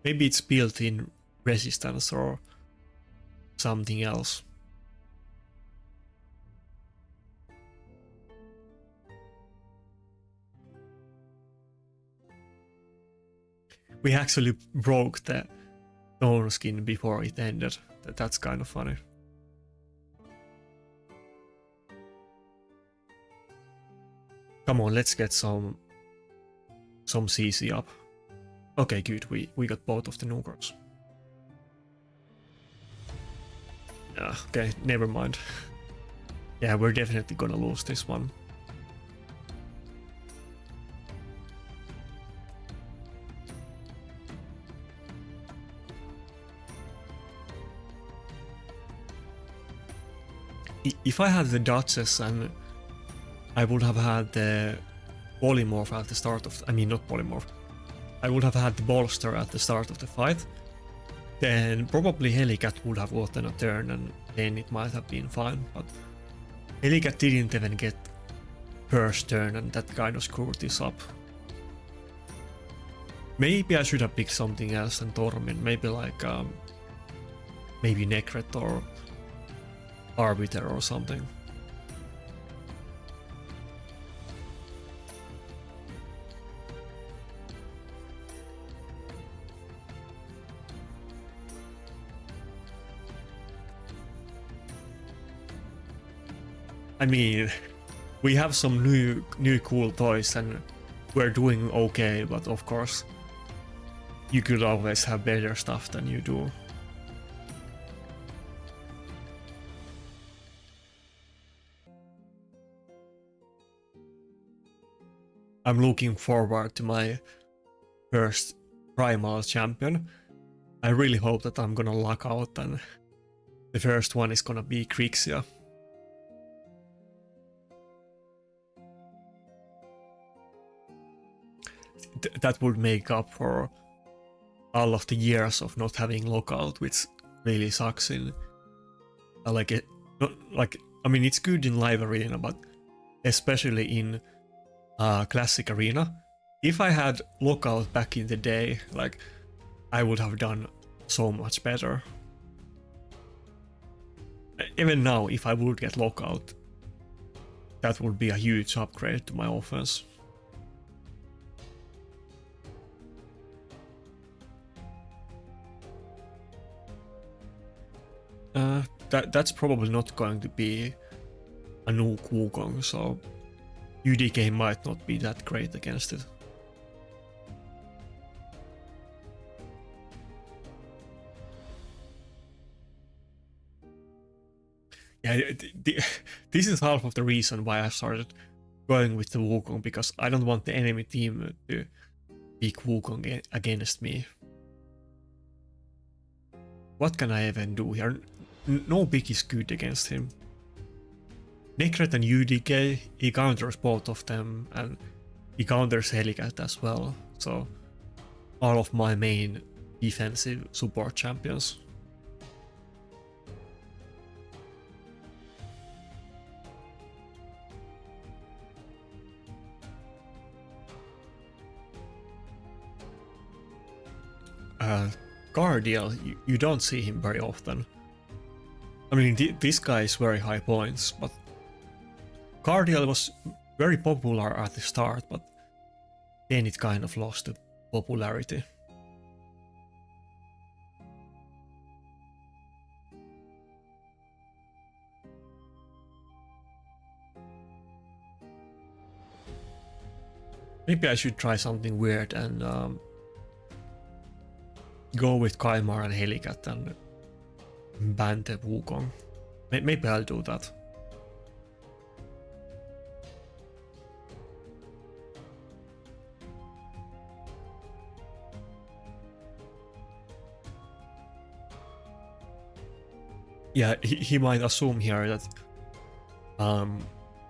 Maybe it's built in resistance or something else. We actually broke the stone skin before it ended. That's kind of funny. Come on, let's get some CC up. Okay, good. We got both of the nukers. Okay, never mind. Yeah, we're definitely gonna lose this one. If I had the Duchess and I would have had the polymorph at the start of... I mean, not polymorph. I would have had the bolster at the start of the fight. Then probably Helicat would have gotten a turn and then it might have been fine. But Helicat didn't even get first turn and that kind of screwed this up. Maybe I should have picked something else than Tormin. Maybe like... maybe Necret or Arbiter or something. I mean, we have some new cool toys and we're doing okay, but of course you could always have better stuff than you do. I'm looking forward to my first Primal champion. I really hope that I'm gonna luck out and the first one is gonna be Krixia. That would make up for all of the years of not having lockout, which really sucks in like it. Not like, I mean, it's good in live arena, but especially in classic arena. If I had lockout back in the day, like I would have done so much better. Even now, if I would get lockout, that would be a huge upgrade to my offense. That's probably not going to be a nuke Wukong, so UDK might not be that great against it. Yeah, this is half of the reason why I started going with the Wukong because I don't want the enemy team to pick Wukong against me. What can I even do here? No pick is good against him. Necret and UDK, he counters both of them, and he counters Helicat as well, so all of my main defensive support champions. Guardial, you don't see him very often. I mean, this guy is very high points, but Guardial was very popular at the start, but then it kind of lost the popularity. Maybe I should try something weird and go with Kaimar and Helicat and ban the Wukong. Maybe I'll do that. Yeah, he might assume here that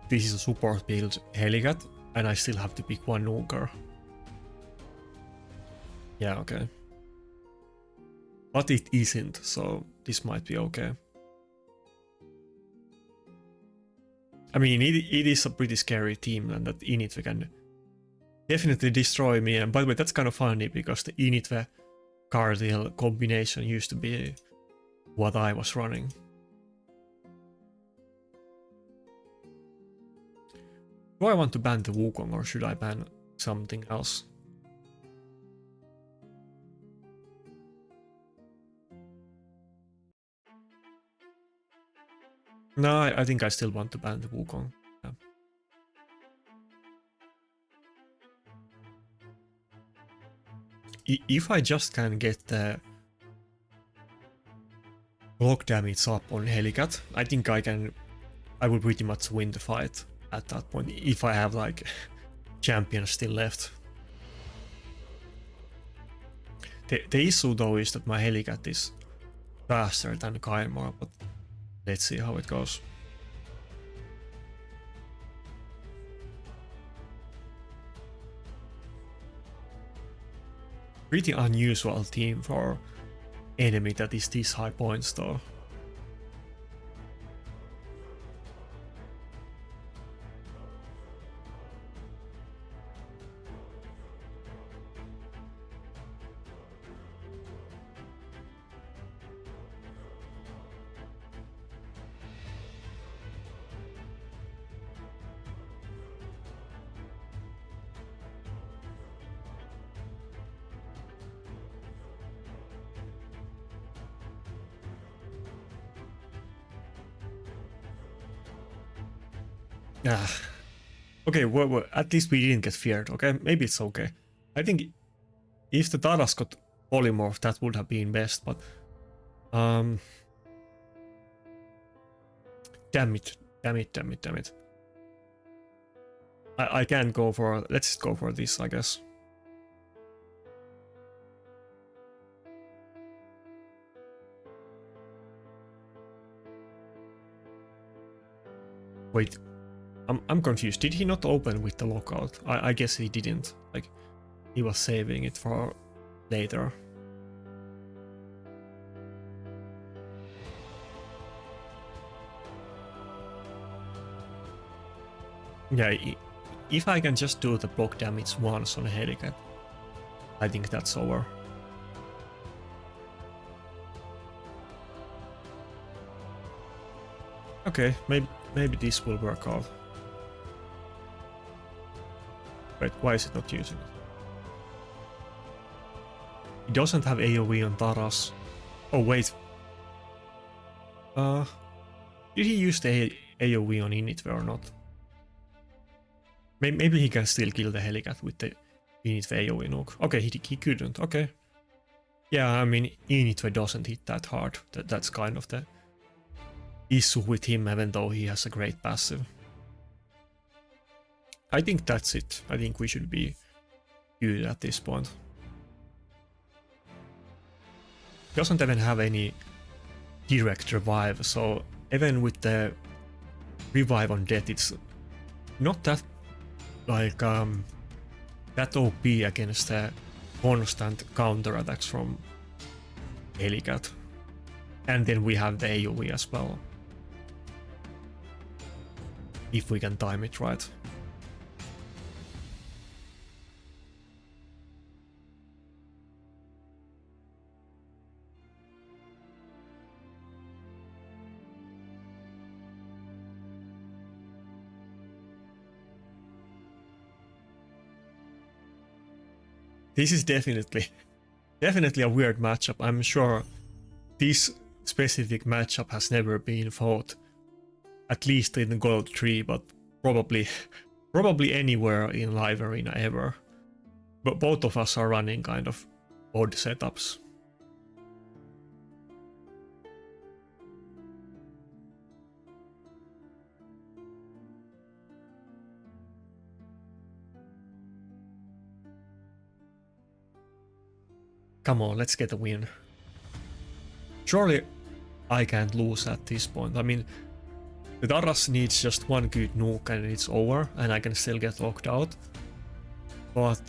this is a support build Helicat and I still have to pick one nuker. Yeah, okay. But it isn't, so this might be okay. I mean, it is a pretty scary team, and that Initve can definitely destroy me. And by the way, that's kind of funny because the Initve Guardial combination used to be what I was running. Do I want to ban the Wukong or should I ban something else? No, I think I still want to ban the Wukong. Yeah. If I just can get the block damage up on Helicat, I think I will pretty much win the fight at that point, if I have like champions still left. The issue though is that my Helicat is faster than Kaimar, but let's see how it goes. Pretty unusual team for enemy that is this high points though. Okay, well, at least we didn't get feared, okay? Maybe it's okay. I think if the Taras got polymorph, that would have been best, but... Damn it. I can't go for... Let's just go for this, I guess. Wait. I'm confused. Did he not open with the lockout? I guess he didn't. Like, he was saving it for later. Yeah, if I can just do the block damage once on Helicat, I think that's over. Okay, maybe this will work out. Wait, why is it not using it? It doesn't have AoE on Taras. Oh wait. Did he use the AoE on Initve or not? Maybe he can still kill the Helicat with the Initve AoE nuke. Okay, he couldn't. Okay. Yeah, I mean, Initve doesn't hit that hard. That's kind of the issue with him, even though he has a great passive. I think that's it. I think we should be good at this point. Doesn't even have any direct revive, so even with the revive on death, it's not that like that OP against the constant counter attacks from Helicat. And then we have the AoE as well, if we can time it right. This is definitely a weird matchup. I'm sure this specific matchup has never been fought, at least in Gold 3, but probably anywhere in Live Arena ever. But both of us are running kind of odd setups. Come on, let's get a win. Surely I can't lose at this point. I mean, the Taras needs just one good nuke and it's over, and I can still get locked out. But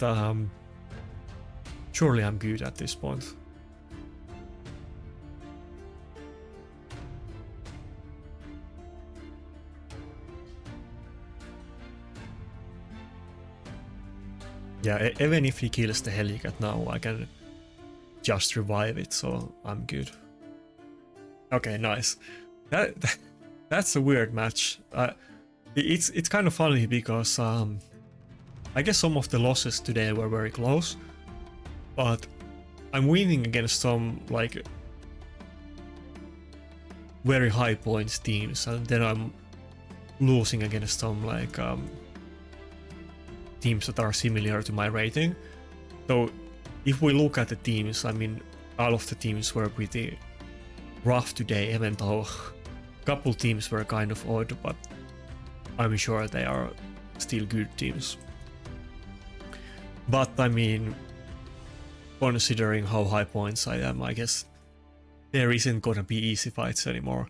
surely I'm good at this point. Yeah, even if he kills the Helicat now, I can just revive it, so I'm good. Okay, nice. That's a weird match. It's kind of funny because I guess some of the losses today were very close, but I'm winning against some like very high points teams, and then I'm losing against some like teams that are similar to my rating. So if we look at the teams, I mean, all of the teams were pretty rough today, even though a couple teams were kind of odd, but I'm sure they are still good teams. But I mean, considering how high points I am, I guess there isn't gonna be easy fights anymore.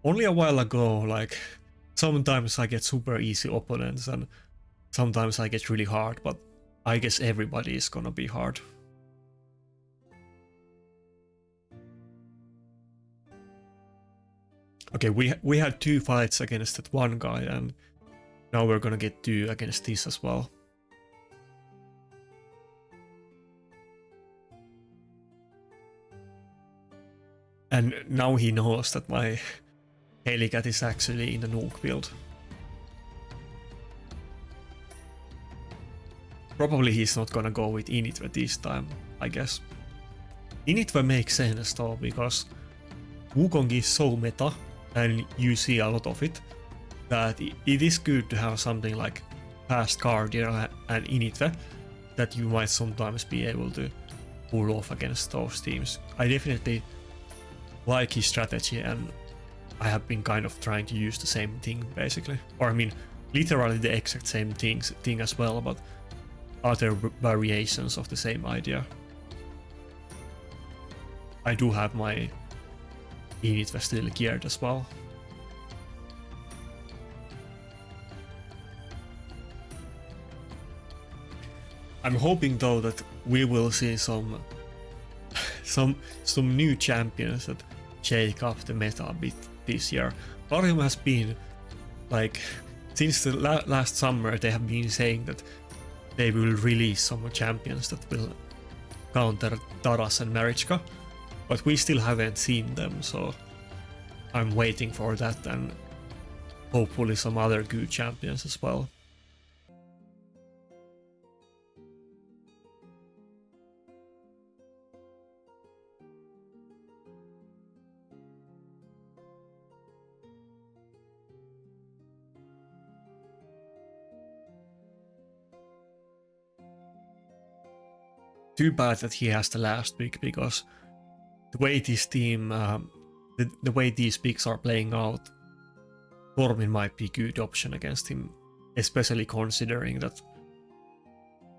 Only a while ago, like, sometimes I get super easy opponents and sometimes I get really hard, but I guess everybody is gonna be hard. Okay, we had 2 fights against that one guy, and now we're gonna get 2 against this as well. And now he knows that my Helicat is actually in the nuke build. Probably he's not gonna go with Initve this time, I guess. Initve makes sense though, because Wukong is so meta, and you see a lot of it, that it is good to have something like Fast Guardian and Initve that you might sometimes be able to pull off against those teams. I definitely like his strategy, and I have been kind of trying to use the same thing basically. Or I mean, literally the exact same thing as well, but other variations of the same idea. I do have my Initve still geared as well. I'm hoping though that we will see some new champions that shake up the meta a bit this year. Arium has been like, since the last summer they have been saying that they will release some champions that will counter Taras and Marichka, but we still haven't seen them, so I'm waiting for that, and hopefully some other good champions as well. Too bad that he has the last pick, because the way this team, the way these picks are playing out, Tormin might be a good option against him especially considering that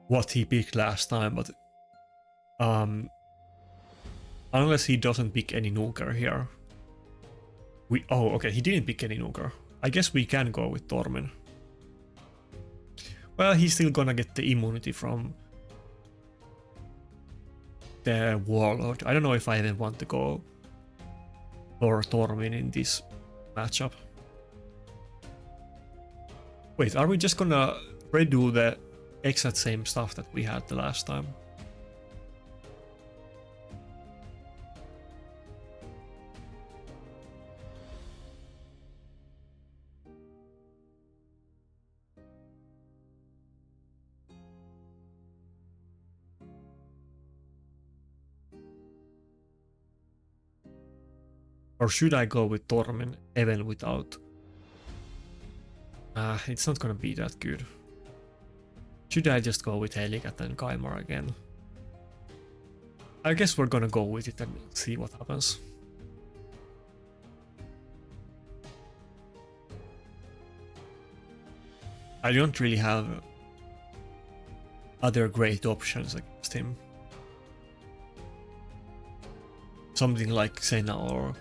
what he picked last time, but unless he doesn't pick any nuker here. Oh, okay, he didn't pick any nuker. I guess we can go with Tormin. Well, he's still gonna get the immunity from the Warlord. I don't know if I even want to go for Tormin in this matchup. Wait, are we just gonna redo the exact same stuff that we had the last time? Or should I go with Tormin even without? It's not gonna be that good. Should I just go with Helicat and Kaimar again? I guess we're gonna go with it and see what happens. I don't really have other great options against him. Something like Senna or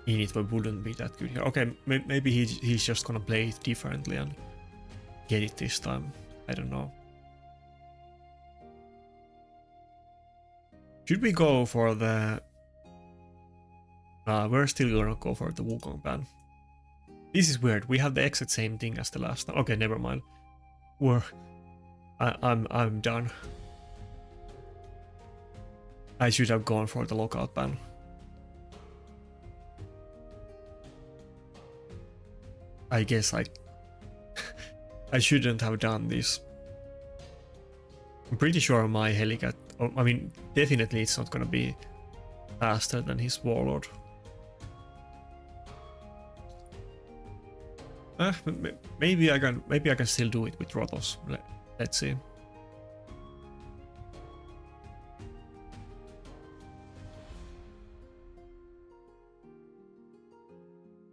Init wouldn't be that good here. Okay, maybe he's just gonna play it differently and get it this time. I don't know. Should we go for the... we're still gonna go for the Wukong ban. This is weird. We have the exact same thing as the last time. Okay, never mind. I'm done. I should have gone for the lockout ban. I guess I shouldn't have done this. I'm pretty sure my Helicat, I mean, definitely it's not gonna be faster than his Warlord. Maybe I can still do it with Rotos. Let's see.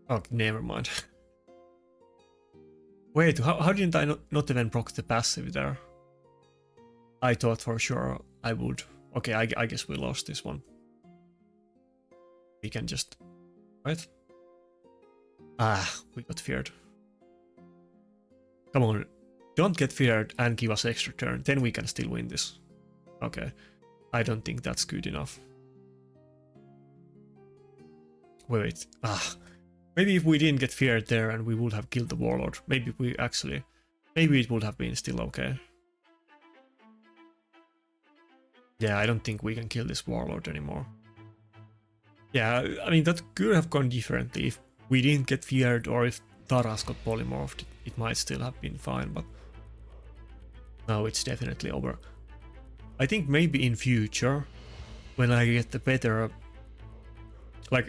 Oh, never mind. Wait, how didn't I not even proc the passive there? I thought for sure I would. Okay, I guess we lost this one. We can just... Right? We got feared. Come on, don't get feared and give us extra turn, then we can still win this. Okay, I don't think that's good enough. Wait. Maybe if we didn't get feared there and we would have killed the Warlord, maybe it would have been still okay. Yeah, I don't think we can kill this Warlord anymore. Yeah, I mean, that could have gone differently. If we didn't get feared or if Taras got polymorphed, it might still have been fine, but now it's definitely over. I think maybe in future, when I get the better... Like,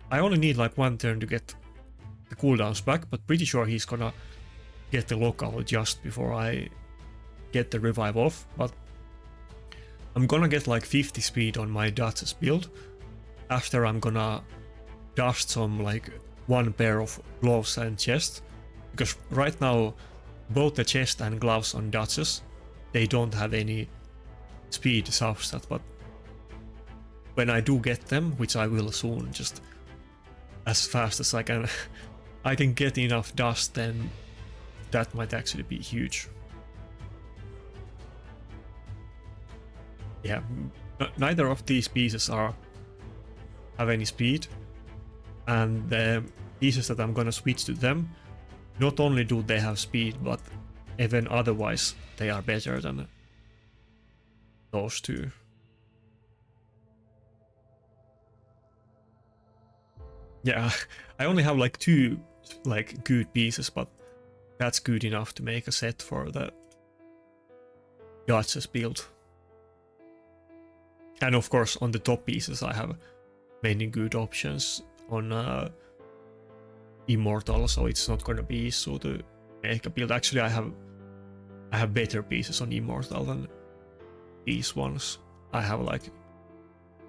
I only need like one turn to get the cooldowns back, but pretty sure he's gonna get the lockout just before I get the revive off, but I'm gonna get like 50 speed on my Duchess build. After I'm gonna dust some like one pair of gloves and chest, because right now both the chest and gloves on Duchess, they don't have any speed substat, but when I do get them, which I will soon, just as fast as I can get enough dust, then that might actually be huge. Yeah, neither of these pieces have any speed, and the pieces that I'm gonna switch to them, not only do they have speed, but even otherwise they are better than those two. Yeah, I only have like two like good pieces, but that's good enough to make a set for the Duchess build. And of course on the top pieces I have many good options on Immortal, so it's not gonna be easy to make a build. Actually I have better pieces on Immortal than these ones. I have like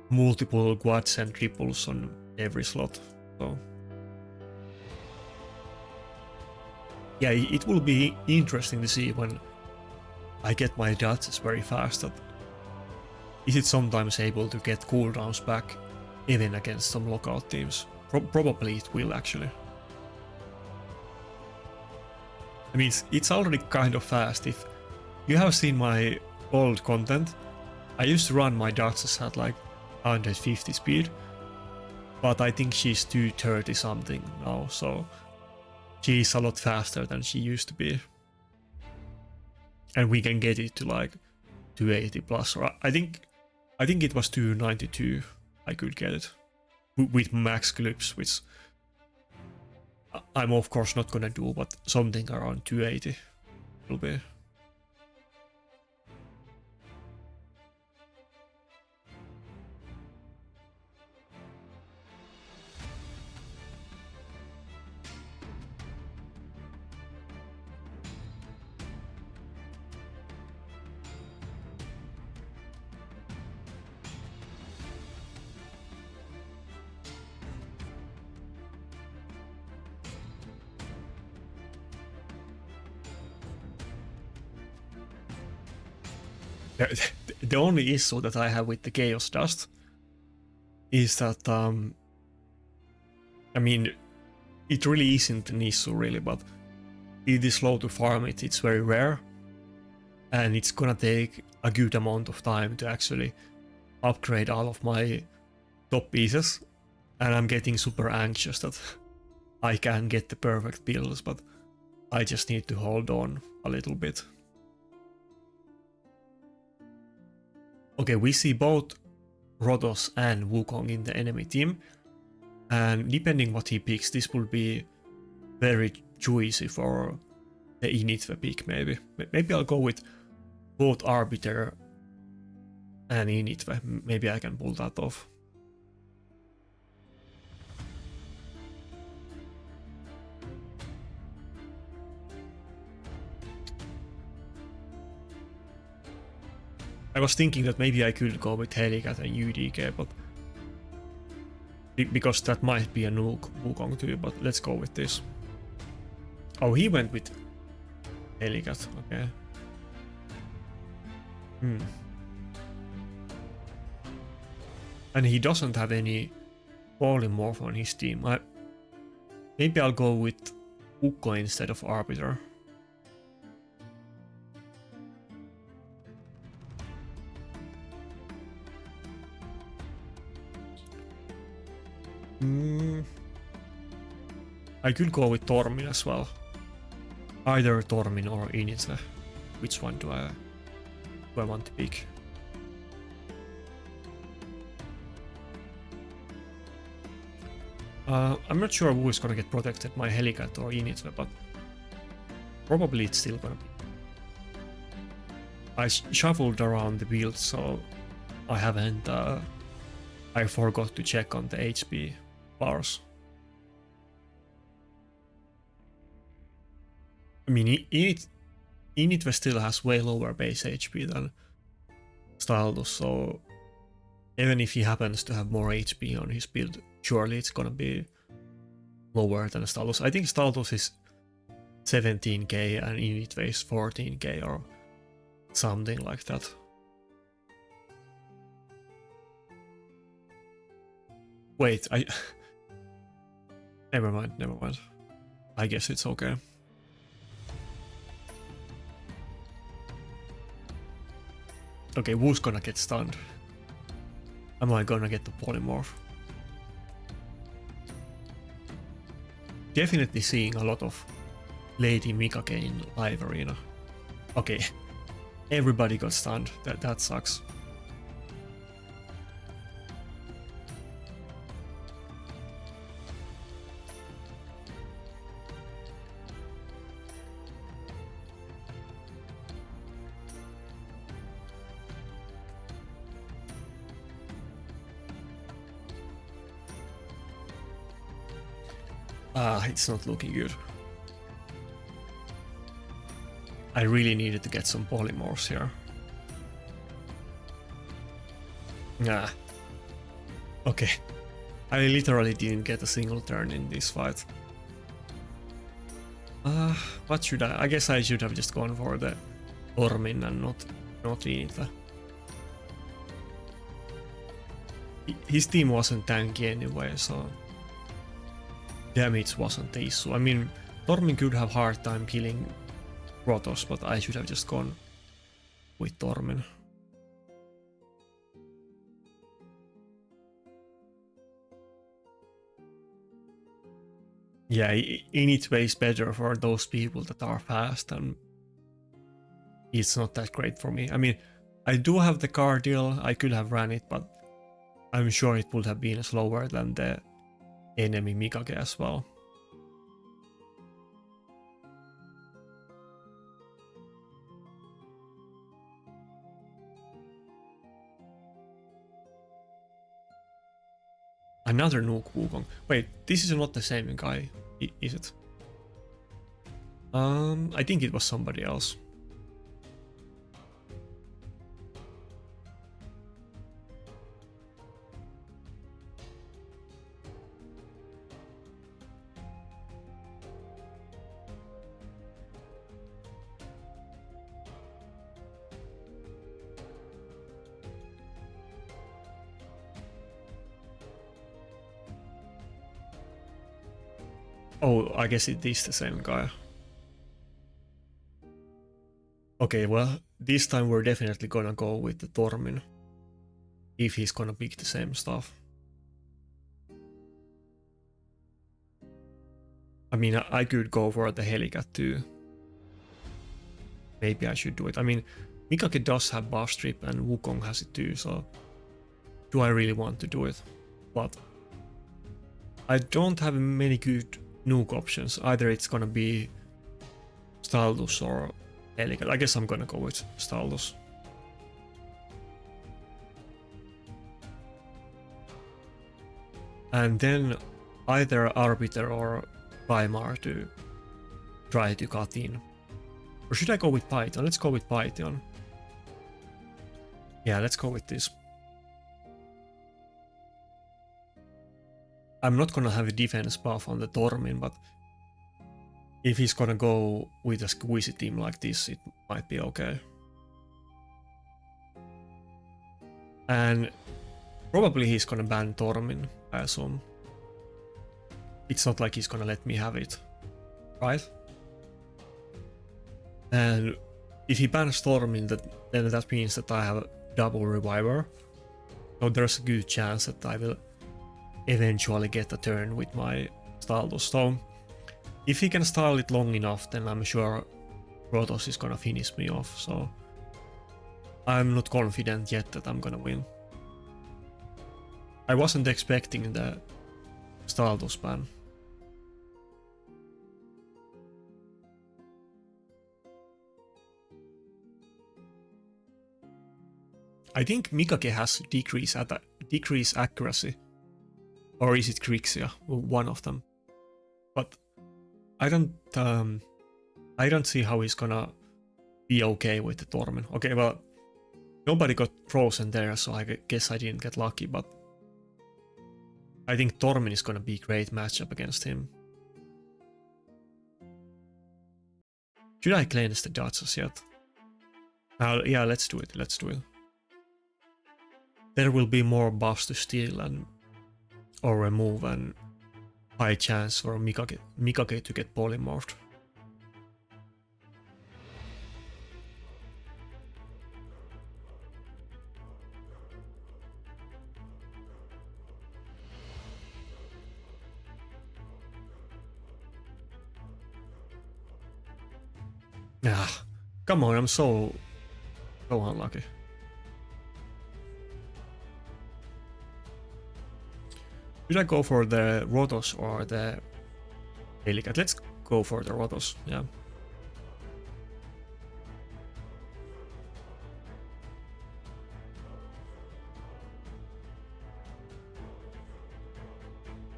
multiple quads and triples on every slot. So Yeah, it will be interesting to see when I get my dodges very fast. That is it sometimes able to get cooldowns back even against some lockout teams? Probably it will actually. I mean, it's already kind of fast. If you have seen my old content, I used to run my dodges at like 150 speed, but I think she's 230 something now, so she's a lot faster than she used to be. And we can get it to like 280 plus, or I think it was 292 I could get it with max clips, which I'm of course not gonna do, but something around 280 will be. The only issue that I have with the Chaos Dust is that, I mean, it really isn't an issue really, but it is slow to farm it, it's very rare, and it's gonna take a good amount of time to actually upgrade all of my top pieces, and I'm getting super anxious that I can get the perfect builds, but I just need to hold on a little bit. Okay, we see both Rotos and Wukong in the enemy team, and depending what he picks, this will be very juicy for the Initve pick maybe. Maybe I'll go with both Arbiter and Initve, maybe I can pull that off. I was thinking that maybe I could go with Helicat and UDK, but because that might be a nuke Wukong too, but let's go with this. Oh, he went with Helicat, okay. And he doesn't have any polymorph on his team. Maybe I'll go with Ukko instead of Arbiter. I could go with Tormin as well. Either Tormin or Initve. Which one do I want to pick? I'm not sure who is gonna get protected, my Helicat or Initve, but probably it's still gonna be. I shuffled around the build, so I haven't. I forgot to check on the HP bars. I mean, Initve still has way lower base HP than Staldus, so even if he happens to have more HP on his build, surely it's gonna be lower than Staldus. I think Staldus is 17k and Initve is 14k or something like that. Wait, never mind. I guess it's okay. Okay, who's gonna get stunned? Am I gonna get the polymorph? Definitely seeing a lot of Lady Mikake in live arena. Okay, everybody got stunned. That sucks. It's not looking good. I really needed to get some polymorphs here. Nah. Okay. I literally didn't get a single turn in this fight. What should I guess I should have just gone for the Ormin and not Inita. His team wasn't tanky anyway, so damage wasn't the issue. I mean, Tormin could have hard time killing Protoss, but I should have just gone with Tormin. Yeah, Init way is better for those people that are fast, and it's not that great for me. I mean, I do have the Cardial, I could have ran it, but I'm sure it would have been slower than the enemy Mikage as well. Another Nuke Wukong. Wait, this is not the same guy, is it? I think it was somebody else. Oh, I guess it is the same guy. Okay, well, this time we're definitely gonna go with the Tormin. If he's gonna pick the same stuff. I mean, I could go for the Helicat too. Maybe I should do it. I mean, Mikage does have buff strip and Wukong has it too, so do I really want to do it? But I don't have many good nuke options. Either it's gonna be Staldus or Helicat. I guess I'm gonna go with Staldus. And then either Arbiter or Weimar to try to cut in. Or should I go with Python? Let's go with Python. Yeah, let's go with this. I'm not gonna have a defense buff on the Tormin, but if he's gonna go with a squeezy team like this, it might be okay. And probably he's gonna ban Tormin, I assume. It's not like he's gonna let me have it, right? And if he bans Tormin, then that means that I have double Reviver. So there's a good chance that I will eventually get a turn with my Staldus. So if he can stall it long enough, then I'm sure Protoss is gonna finish me off. So I'm not confident yet that I'm gonna win. I wasn't expecting the Staldus ban. I think Mikage has decrease accuracy. Or is it Krixia? One of them. But I don't see how he's gonna be okay with the Tormin. Okay, well, nobody got frozen there, so I guess I didn't get lucky, but I think Tormin is gonna be a great matchup against him. Should I cleanse the Duchess yet? Yeah, let's do it, let's do it. There will be more buffs to steal or remove, and high chance for Mikage to get polymorphed. Ah, come on, I'm so unlucky. Should I go for the Rotos or the Helicat? Let's go for the Rotos, yeah.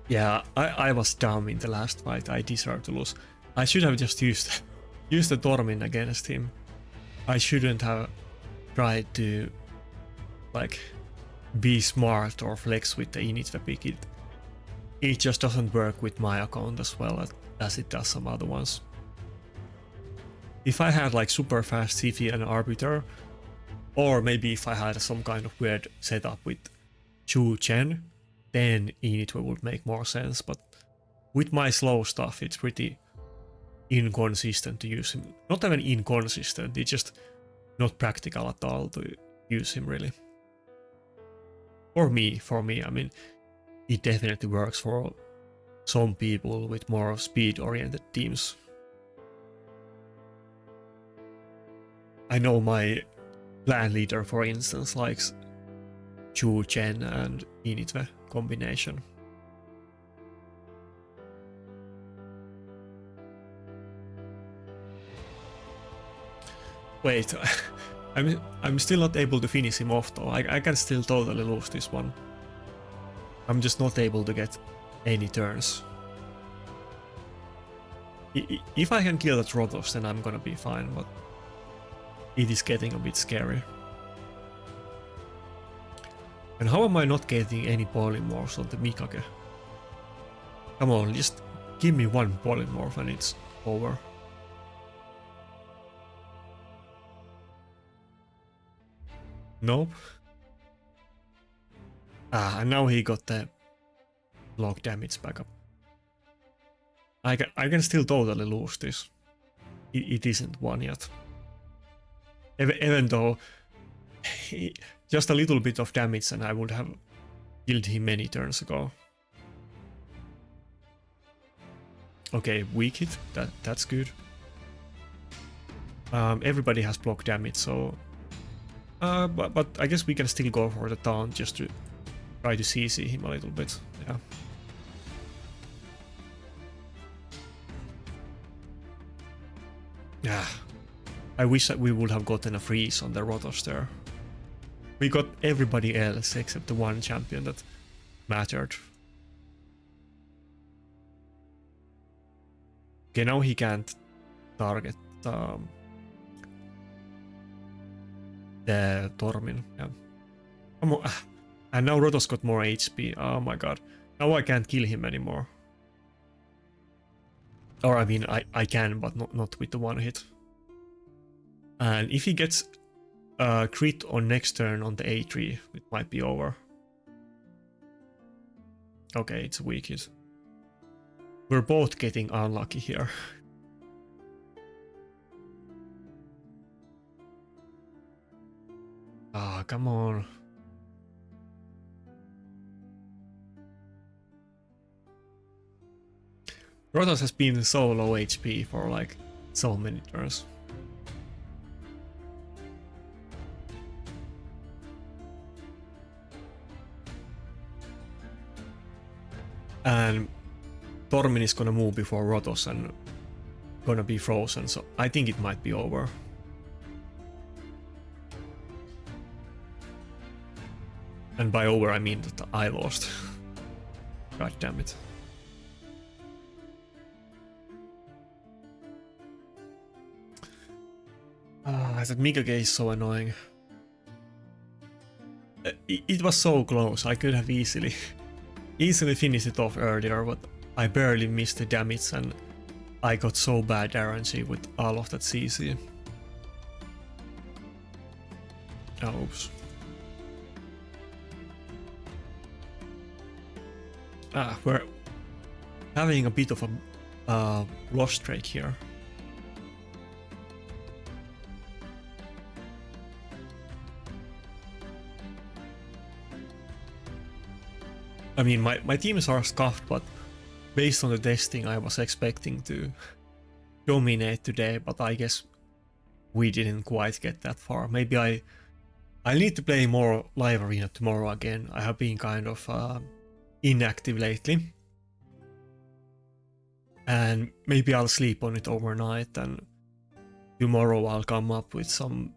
Yeah, I was dumb in the last fight. I deserve to lose. I should have just used the Tormin against him. I shouldn't have tried to like be smart or flex with the init pick. It just doesn't work with my account as well as it does some other ones. if I had like super fast Siphi and Arbiter, or maybe if I had some kind of weird setup with Chu Chen, then Initwe would make more sense, but with my slow stuff, it's pretty inconsistent to use him. Not even inconsistent, it's just not practical at all to use him really. For me, I mean, it definitely works for some people with more speed-oriented teams. I know my clan leader, for instance, likes Chu Chen and Initwe combination. Wait, I'm still not able to finish him off though. I can still totally lose this one. I'm just not able to get any turns. If I can kill that Rotos, then I'm gonna be fine, but it is getting a bit scary. And how am I not getting any polymorphs on the Mikage? Come on, just give me one polymorph and it's over. Nope. Ah, and now he got the block damage back up. I can still totally lose this. It isn't one yet. Even though just a little bit of damage and I would have killed him many turns ago. Okay, weak hit, that's good. Everybody has block damage, so but I guess we can still go for the taunt just to try to CC him a little bit. Yeah. Yeah. I wish that we would have gotten a freeze on the Rotos there. We got everybody else except the one champion that mattered. Okay, now he can't target the Tormin. Yeah. And now Rotos got more HP. Oh my god. Now I can't kill him anymore. Or I mean, I can, but not with the one hit. And if he gets a crit on next turn on the A3, it might be over. Okay, it's a weak hit. We're both getting unlucky here. Ah, come on. Rotos has been so low HP for like so many turns. And Tormin is gonna move before Rotos and gonna be frozen, so I think it might be over. And by over I mean that I lost. God damn it. That Mikage is so annoying. It was so close, I could have easily finished it off earlier, but I barely missed the damage and I got so bad RNG with all of that CC. Oops. We're having a bit of a loss streak here. I mean, my teams are scuffed, but based on the testing, I was expecting to dominate today, but I guess we didn't quite get that far. Maybe I need to play more live arena tomorrow again. I have been kind of inactive lately. And maybe I'll sleep on it overnight and tomorrow I'll come up with some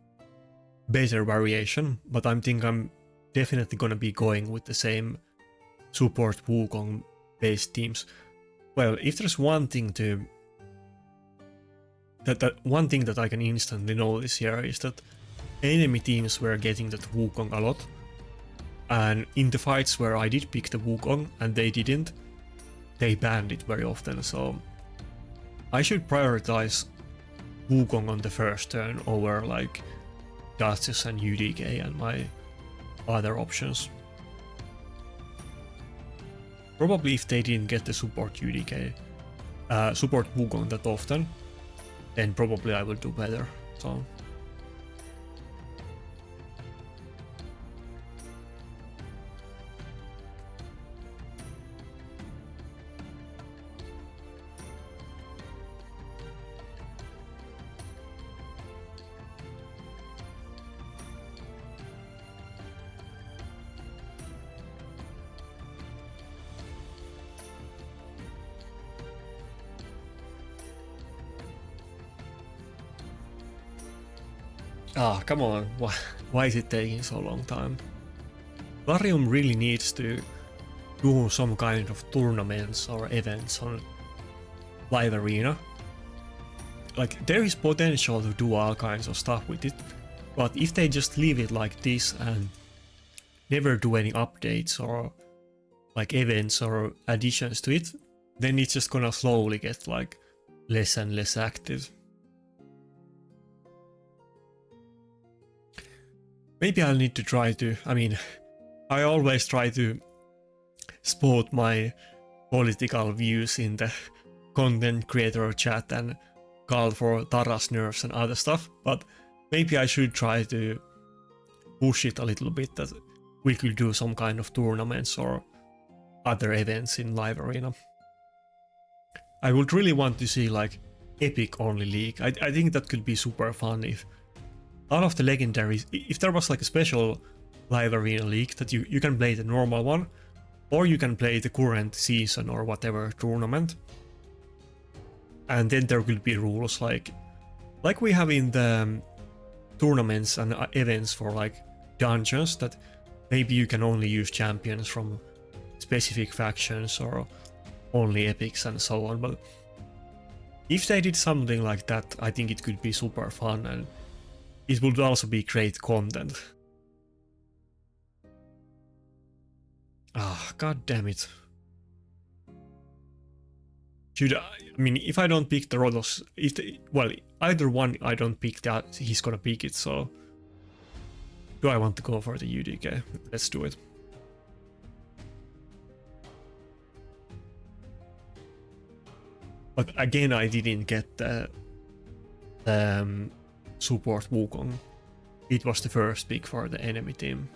better variation, but I think I'm definitely gonna be going with the same support Wukong based teams. Well, if there's one thing to one thing that I can instantly notice here is that enemy teams were getting that Wukong a lot, and in the fights where I did pick the Wukong and they didn't, they banned it very often, so I should prioritize Wukong on the first turn over like Duchess and UDK and my other options. Probably if they didn't get the support UDK, support Wukong that often, then probably I will do better. So. Ah, come on, why is it taking so long time? Larium really needs to do some kind of tournaments or events on live arena. Like, there is potential to do all kinds of stuff with it, but if they just leave it like this and never do any updates or like events or additions to it, then it's just gonna slowly get like less and less active. Maybe I'll need to try to, I mean, I always try to spot my political views in the content creator chat and call for Tara's nerfs and other stuff, but maybe I should try to push it a little bit that we could do some kind of tournaments or other events in live arena. I would really want to see like epic only league. I think that could be super fun if out of the legendaries, if there was like a special live arena league that you can play the normal one, or you can play the current season or whatever tournament, and then there will be rules like we have in the tournaments and events for like dungeons, that maybe you can only use champions from specific factions or only epics and so on. But if they did something like that, I think it could be super fun and it would also be great content. Ah, god damn it. Should I mean, if I don't pick the Rotos, well, either one I don't pick that, he's gonna pick it, so do I want to go for the UDK? Let's do it. But again, I didn't get the support Wukong. It was the first pick for the enemy team.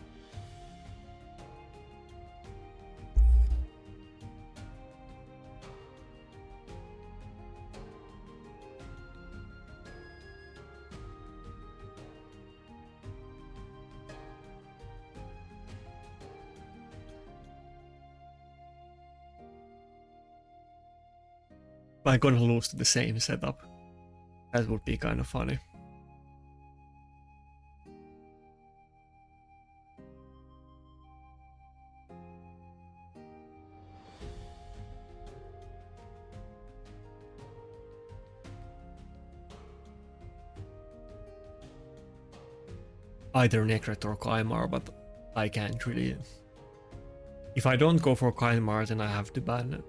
I'm gonna lose to the same setup. That would be kind of funny. Either Nekret or Kaimar, but I can't really. If I don't go for Kaimar, then I have to ban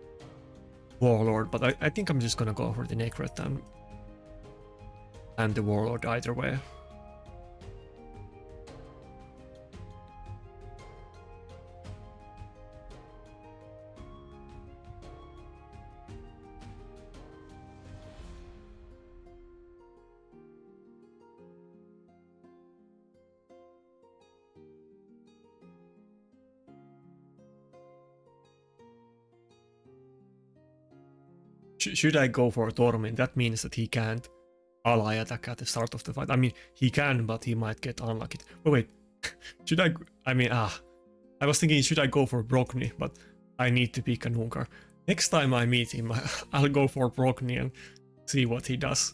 Warlord, but I think I'm just gonna go for the Nekret and the Warlord either way. Should I go for Torment? That means that he can't ally attack at the start of the fight. I mean, he can, but he might get unlucky. But wait, should I? I mean, I was thinking, should I go for Brockney? But I need to pick a Nunkar. Next time I meet him, I'll go for Brockney and see what he does.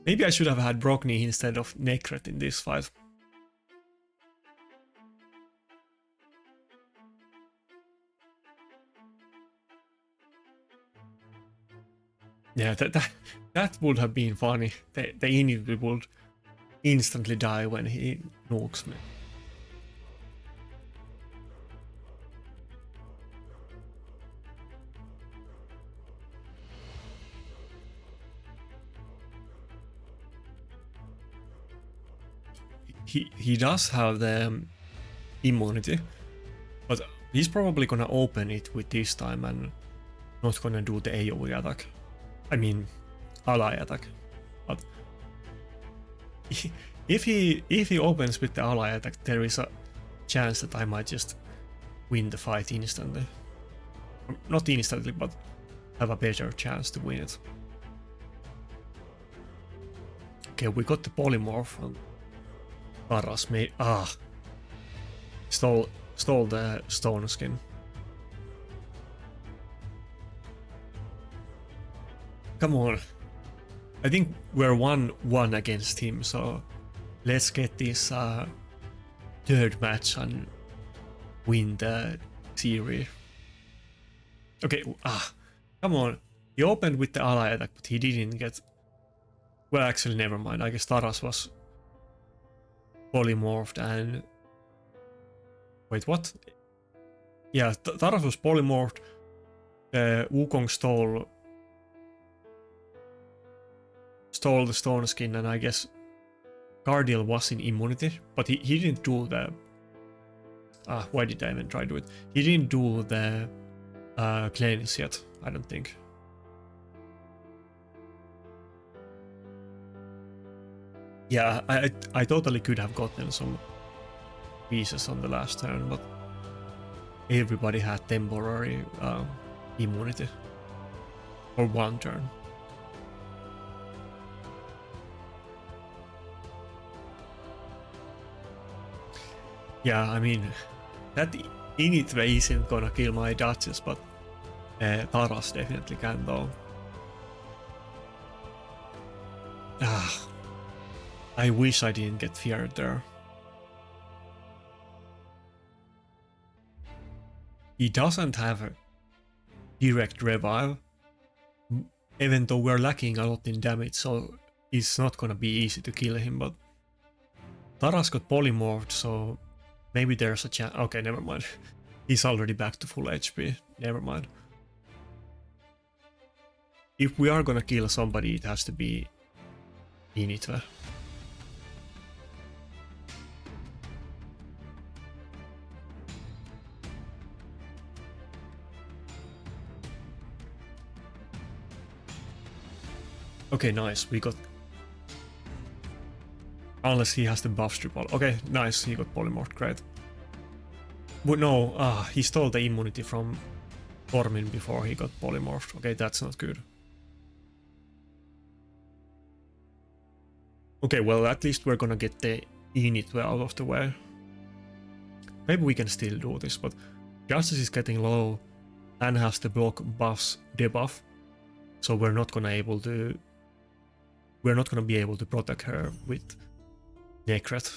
Maybe I should have had Brockney instead of Nekret in this fight. Yeah, that would have been funny. The Init would instantly die when he nukes me. he does have the immunity, but he's probably gonna open it with this time and not gonna do the AoE attack. I mean, ally attack. But if he opens with the ally attack, there is a chance that I might just win the fight instantly. Not instantly, but have a better chance to win it. Okay, we got the polymorph and Taras made stole the stone skin. Come on. I think we're 1-1 against him, so let's get this third match and win the series. Okay, come on. He opened with the ally attack, but he didn't get... Well, actually, never mind. I guess Taras was polymorphed and... Wait, what? Yeah, Taras was polymorphed. Wukong stole the stone skin, and I guess Cardiel was in immunity, but he didn't do the... why did I even try to do it? He didn't do the cleanse yet, I don't think. Yeah, I totally could have gotten some pieces on the last turn, but everybody had temporary immunity for one turn. Yeah, I mean, that init way isn't gonna kill my Duchess, but Taras definitely can though. I wish I didn't get feared there. He doesn't have a direct revive, even though we're lacking a lot in damage, so it's not gonna be easy to kill him, but Taras got polymorphed, so maybe there's a chance. Okay, never mind. He's already back to full HP. Never mind. If we are gonna kill somebody, it has to be Initve. Okay, nice. We got... Unless he has the buff triple. Okay, nice. He got polymorphed. Great. But no, he stole the immunity from Tormin before he got polymorphed. Okay, that's not good. Okay, well, at least we're gonna get the Init out of the way. Maybe we can still do this, but Justice is getting low and has the block buffs debuff, so we're not gonna be able to protect her with Nakarada.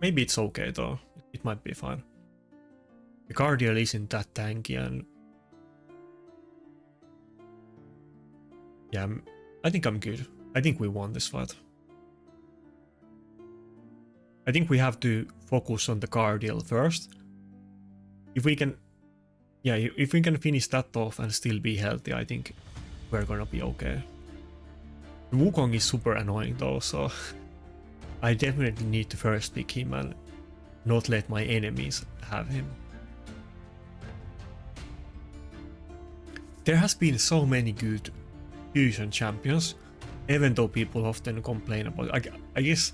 Maybe it's okay though. It might be fine. The Cardiel isn't that tanky, and yeah, I think I'm good. I think we won this fight. I think we have to focus on the Cardiel first. If we can, yeah, if we can finish that off and still be healthy, I think we're gonna be okay. Wukong is super annoying though, so I definitely need to first pick him and not let my enemies have him. There has been so many good fusion champions, even though people often complain about it. I guess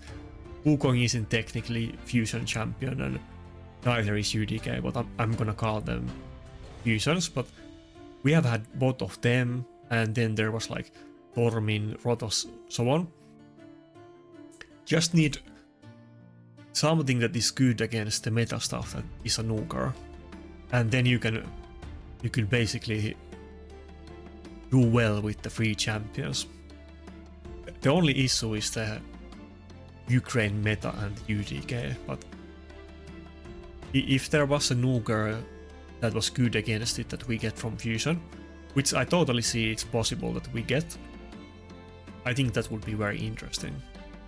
Wukong isn't technically fusion champion and neither is UDK, but I'm gonna call them fusions. But we have had both of them, and then there was like Tormin, Rotos, so on. Just need something that is good against the meta stuff that is a nuker, and then you can basically do well with the free champions. The only issue is the Ukraine meta and UDK, but if there was a nuker that was good against it that we get from fusion, which I totally see it's possible that we get, I think that would be very interesting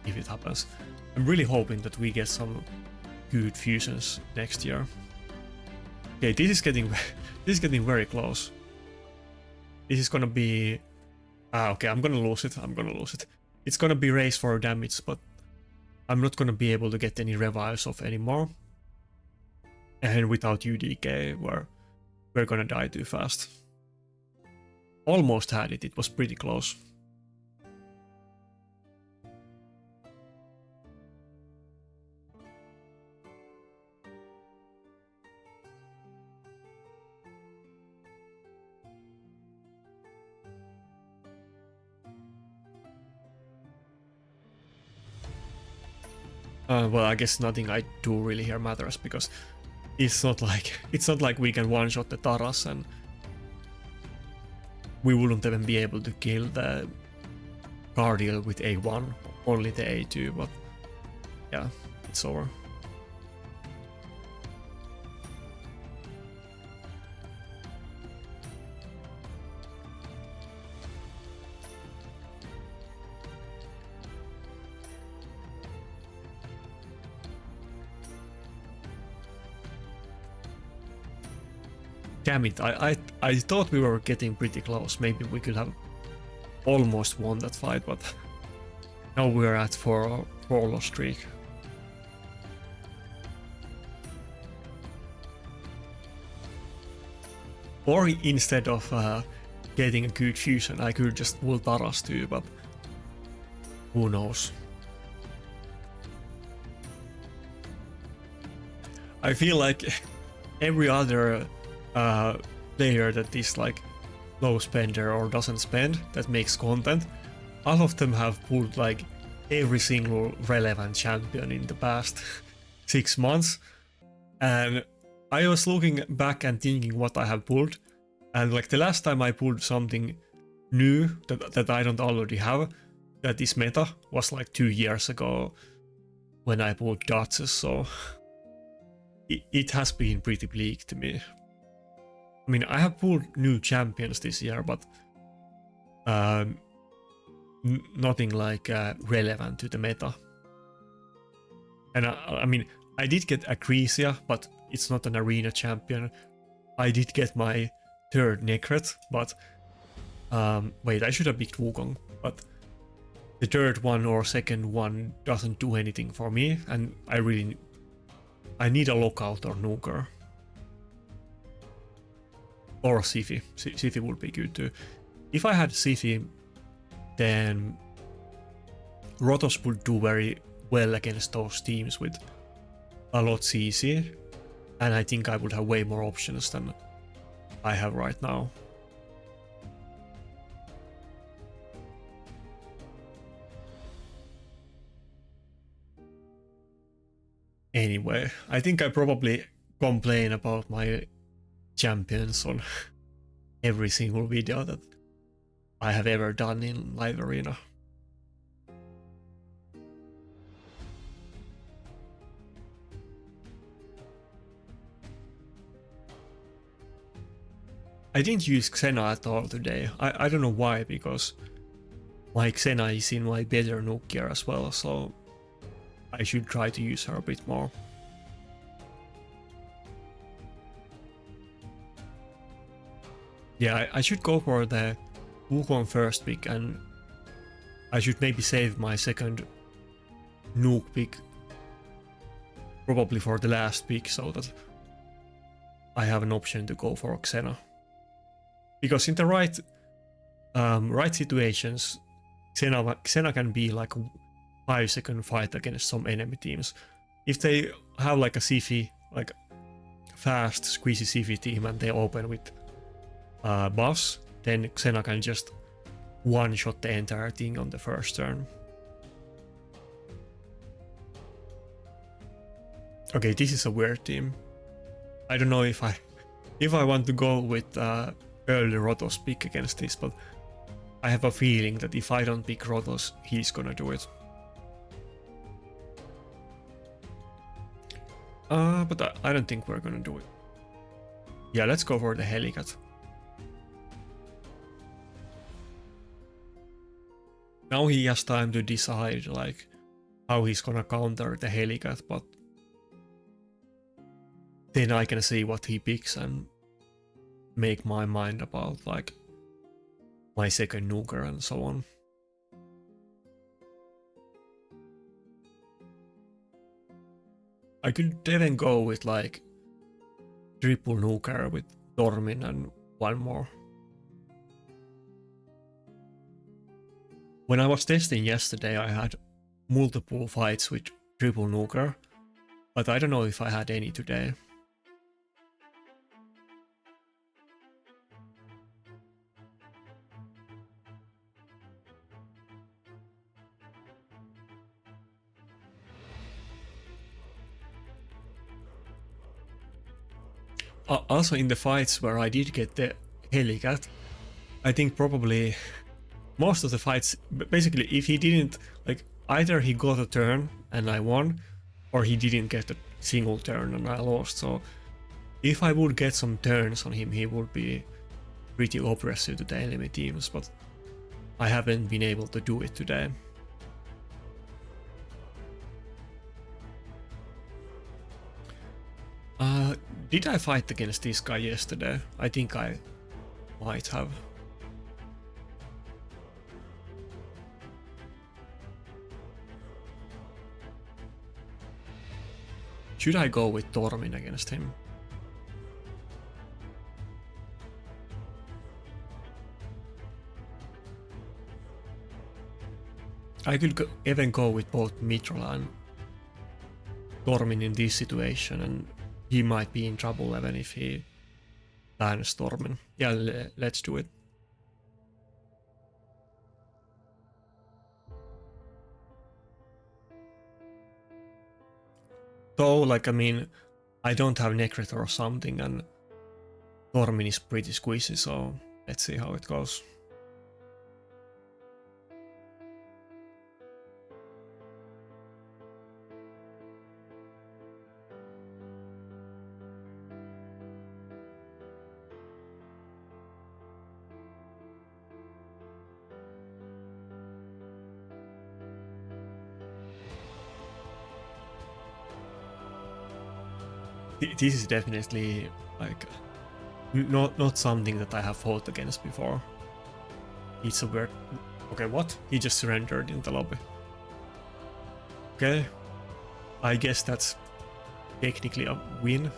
if it happens. I'm really hoping that we get some good fusions next year. Okay, this is getting very close. This is gonna be Okay, I'm gonna lose it. I'm gonna lose it. It's gonna be race for damage, but I'm not gonna be able to get any revives off anymore. And without UDK, we're gonna die too fast. Almost had it. It was pretty close. Well, I guess nothing I do really here matters, because it's not like we can one-shot the Taras and we wouldn't even be able to kill the Guardian with A1, only the A2, but yeah, it's over. Damn it, I thought we were getting pretty close. Maybe we could have almost won that fight, but now we're at 4 loss streak. Or instead of getting a good fusion, I could just pull Taras too, but who knows. I feel like every other player that is like low spender or doesn't spend that makes content, all of them have pulled like every single relevant champion in the past 6 months, and I was looking back and thinking what I have pulled, and like the last time I pulled something new that I don't already have that is meta was like 2 years ago when I pulled Duchess, so it has been pretty bleak to me. I mean, I have pulled new champions this year, but nothing like relevant to the meta. And I mean, I did get Acrisia, but it's not an arena champion. I did get my 3rd Nakarada, but wait, I should have picked Wukong, but the 3rd one or 2nd one doesn't do anything for me, and I need a lockout or nuker. Or Siphi. Siphi would be good too. If I had Siphi, then Rotos would do very well against those teams with a lot CC, and I think I would have way more options than I have right now. Anyway, I think I probably complain about my champions on every single video that I have ever done in live arena. I didn't use Xena at all today. I don't know why, because my Xena is in my better nuke gear as well, so I should try to use her a bit more. Yeah, I should go for the Wukong first pick, and I should maybe save my 2nd nuke pick probably for the last pick, so that I have an option to go for Xena. Because in the right situations, Xena can be like a 5-second fight against some enemy teams. If they have like a Siphi, like fast squeezy Siphi team, and they open with buffs, then Xena can just one-shot the entire thing on the first turn. Okay, this is a weird team. I don't know if I want to go with early Rotos pick against this, but I have a feeling that if I don't pick Rotos, he's gonna do it. But I don't think we're gonna do it. Yeah, let's go for the Helicat. Now he has time to decide like how he's gonna counter the Helicat, but then I can see what he picks and make my mind about like my second nuker and so on. I could even go with like triple nuker with Dormin and one more. When I was testing yesterday, I had multiple fights with triple nuker, but I don't know if I had any today. Also in the fights where I did get the Helicat, I think probably most of the fights, basically if he didn't, like either he got a turn and I won, or he didn't get a single turn and I lost. So if I would get some turns on him, he would be pretty oppressive to the enemy teams, but I haven't been able to do it today. Did I fight against this guy yesterday? I think I might have. Should I go with Dormin against him? I could even go with both Mitra and Dormin in this situation, and he might be in trouble even if he bans Dormin. Yeah, let's do it. Though, like, I mean, I don't have Nakarada or something, and Dormin is pretty squishy, so let's see how it goes. This is definitely like not something that I have fought against before. It's a weird. Okay, what? He just surrendered in the lobby. Okay, I guess that's technically a win.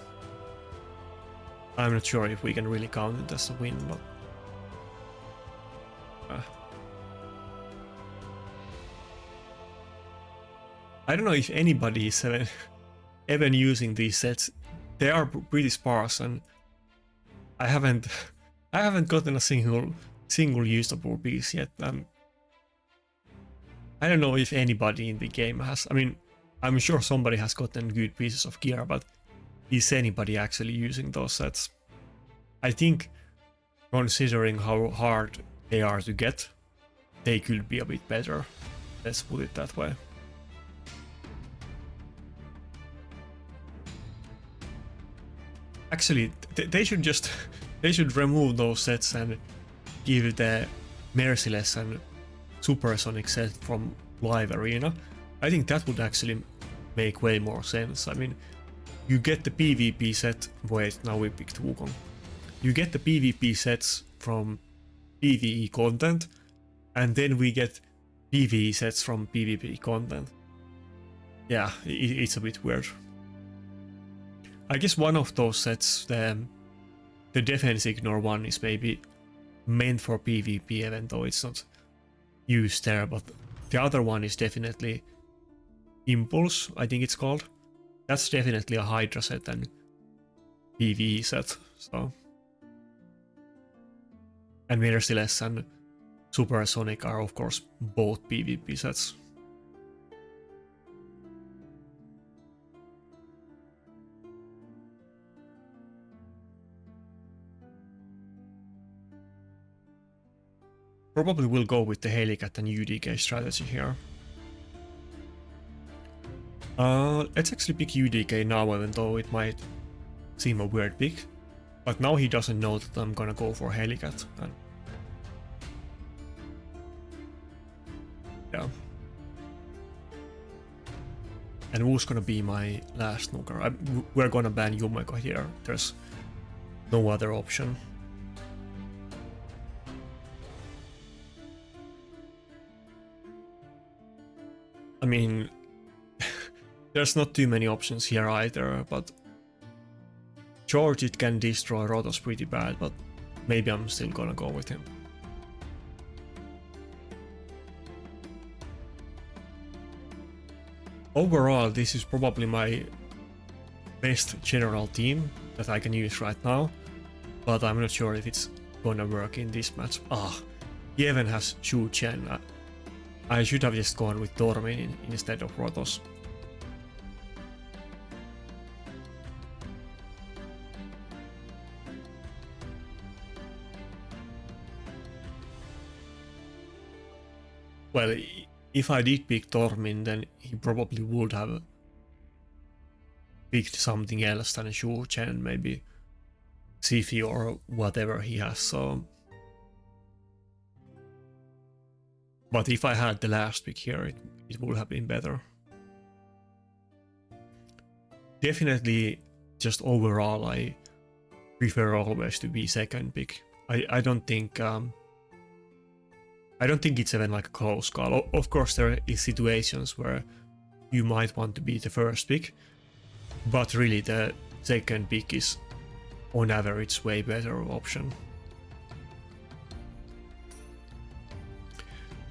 I'm not sure if we can really count it as a win, but I don't know if anybody is even using these sets. They are pretty sparse, and I haven't gotten a single usable piece yet. I don't know if anybody in the game has. I mean, I'm sure somebody has gotten good pieces of gear, but is anybody actually using those sets? I think, considering how hard they are to get, they could be a bit better. Let's put it that way. Actually, they should remove those sets and give the Merciless and Supersonic set from Live Arena. I think that would actually make way more sense. I mean, you get the PvP set. Wait, now we picked Wukong. You get the PvP sets from PvE content, and then we get PvE sets from PvP content. Yeah, it's a bit weird. I guess one of those sets, the Defense Ignore one, is maybe meant for PvP, even though it's not used there, but the other one is definitely Impulse, I think it's called. That's definitely a Hydra set and PvE set, so. And Merciless and Supersonic are of course both PvP sets. Probably will go with the Helicat and UDK strategy here. Let's actually pick UDK now, even though it might seem a weird pick. But now he doesn't know that I'm gonna go for Helicat. And yeah. And who's gonna be my last nuker? We're gonna ban Yumeko here. There's no other option. I mean, there's not too many options here either, but George, it can destroy Rotos pretty bad, but maybe I'm still gonna go with him. Overall, this is probably my best general team that I can use right now, but I'm not sure if it's gonna work in this match. Yevhen has Shu Chen. I should have just gone with Dormin instead of Rotos. Well, if I did pick Dormin, then he probably would have picked something else than Shu Chen, maybe Sifi or whatever he has, so... But if I had the last pick here, it would have been better. Definitely, just overall, I prefer always to be second pick. I don't think it's even like a close call. Of course, there is situations where you might want to be the first pick, but really the second pick is on average way better option.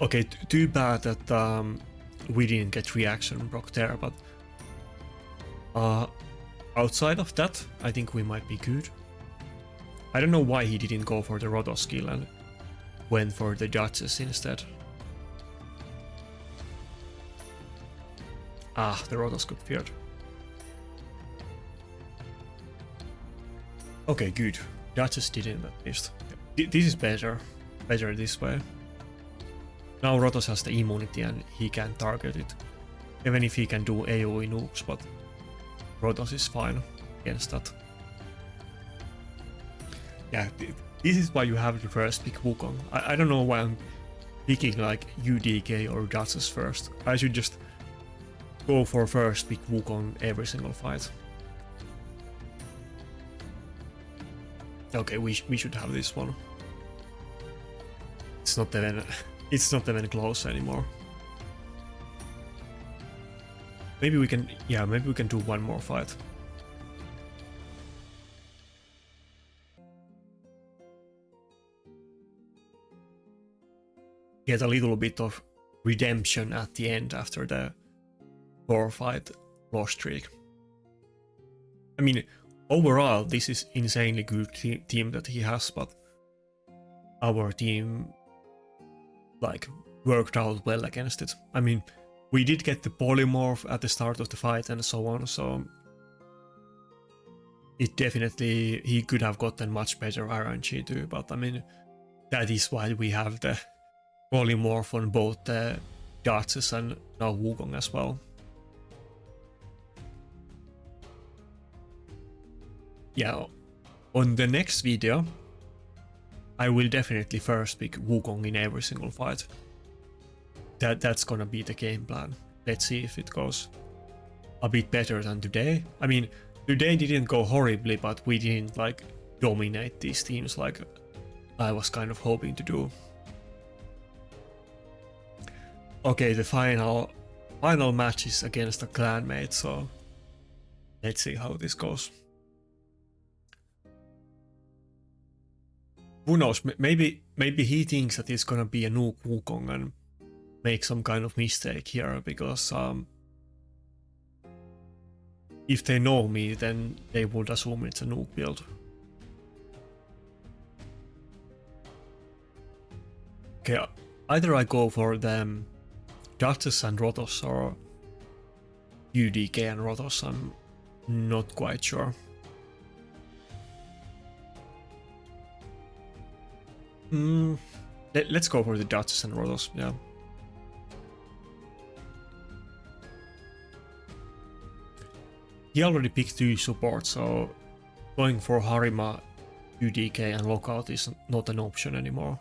Okay, too bad that we didn't get reaction proc there, but outside of that, I think we might be good. I don't know why he didn't go for the Rotos skill and went for the Duchess instead. The Rotos got feared. Okay, good. Duchess didn't at least. This is better. Better this way. Now Rotos has the immunity and he can target it. Even if he can do AoE nukes, but Rotos is fine against that. Yeah, this is why you have to first pick Wukong. I don't know why I'm picking like UDK or Duchess first. I should just go for first pick Wukong every single fight. Okay, we should have this one. It's not even close anymore. Maybe we can, yeah, maybe we can do one more fight. Get a little bit of redemption at the end after the 4-fight loss streak. I mean, overall, this is insanely good team that he has, but our team like worked out well against it. I mean, we did get the polymorph at the start of the fight and so on, so it definitely, he could have gotten much better RNG too, but I mean, that is why we have the polymorph on both the Duchess and now Wukong as well. Yeah, on the next video, I will definitely first pick Wukong in every single fight. That's gonna be the game plan. Let's see if it goes a bit better than today. I mean, today didn't go horribly, but we didn't like dominate these teams like I was kind of hoping to do. Okay, the final match is against a clanmate, so let's see how this goes. Who knows, maybe he thinks that it's gonna be a nuke Wukong and make some kind of mistake here, because if they know me, then they would assume it's a nuke build. Okay, either I go for them Duchess and Rotos or UDK and Rotos, I'm not quite sure. Let's go for the Duchess and Rotos, yeah. He already picked 2 supports, so going for Harima, UDK and Lockout is not an option anymore.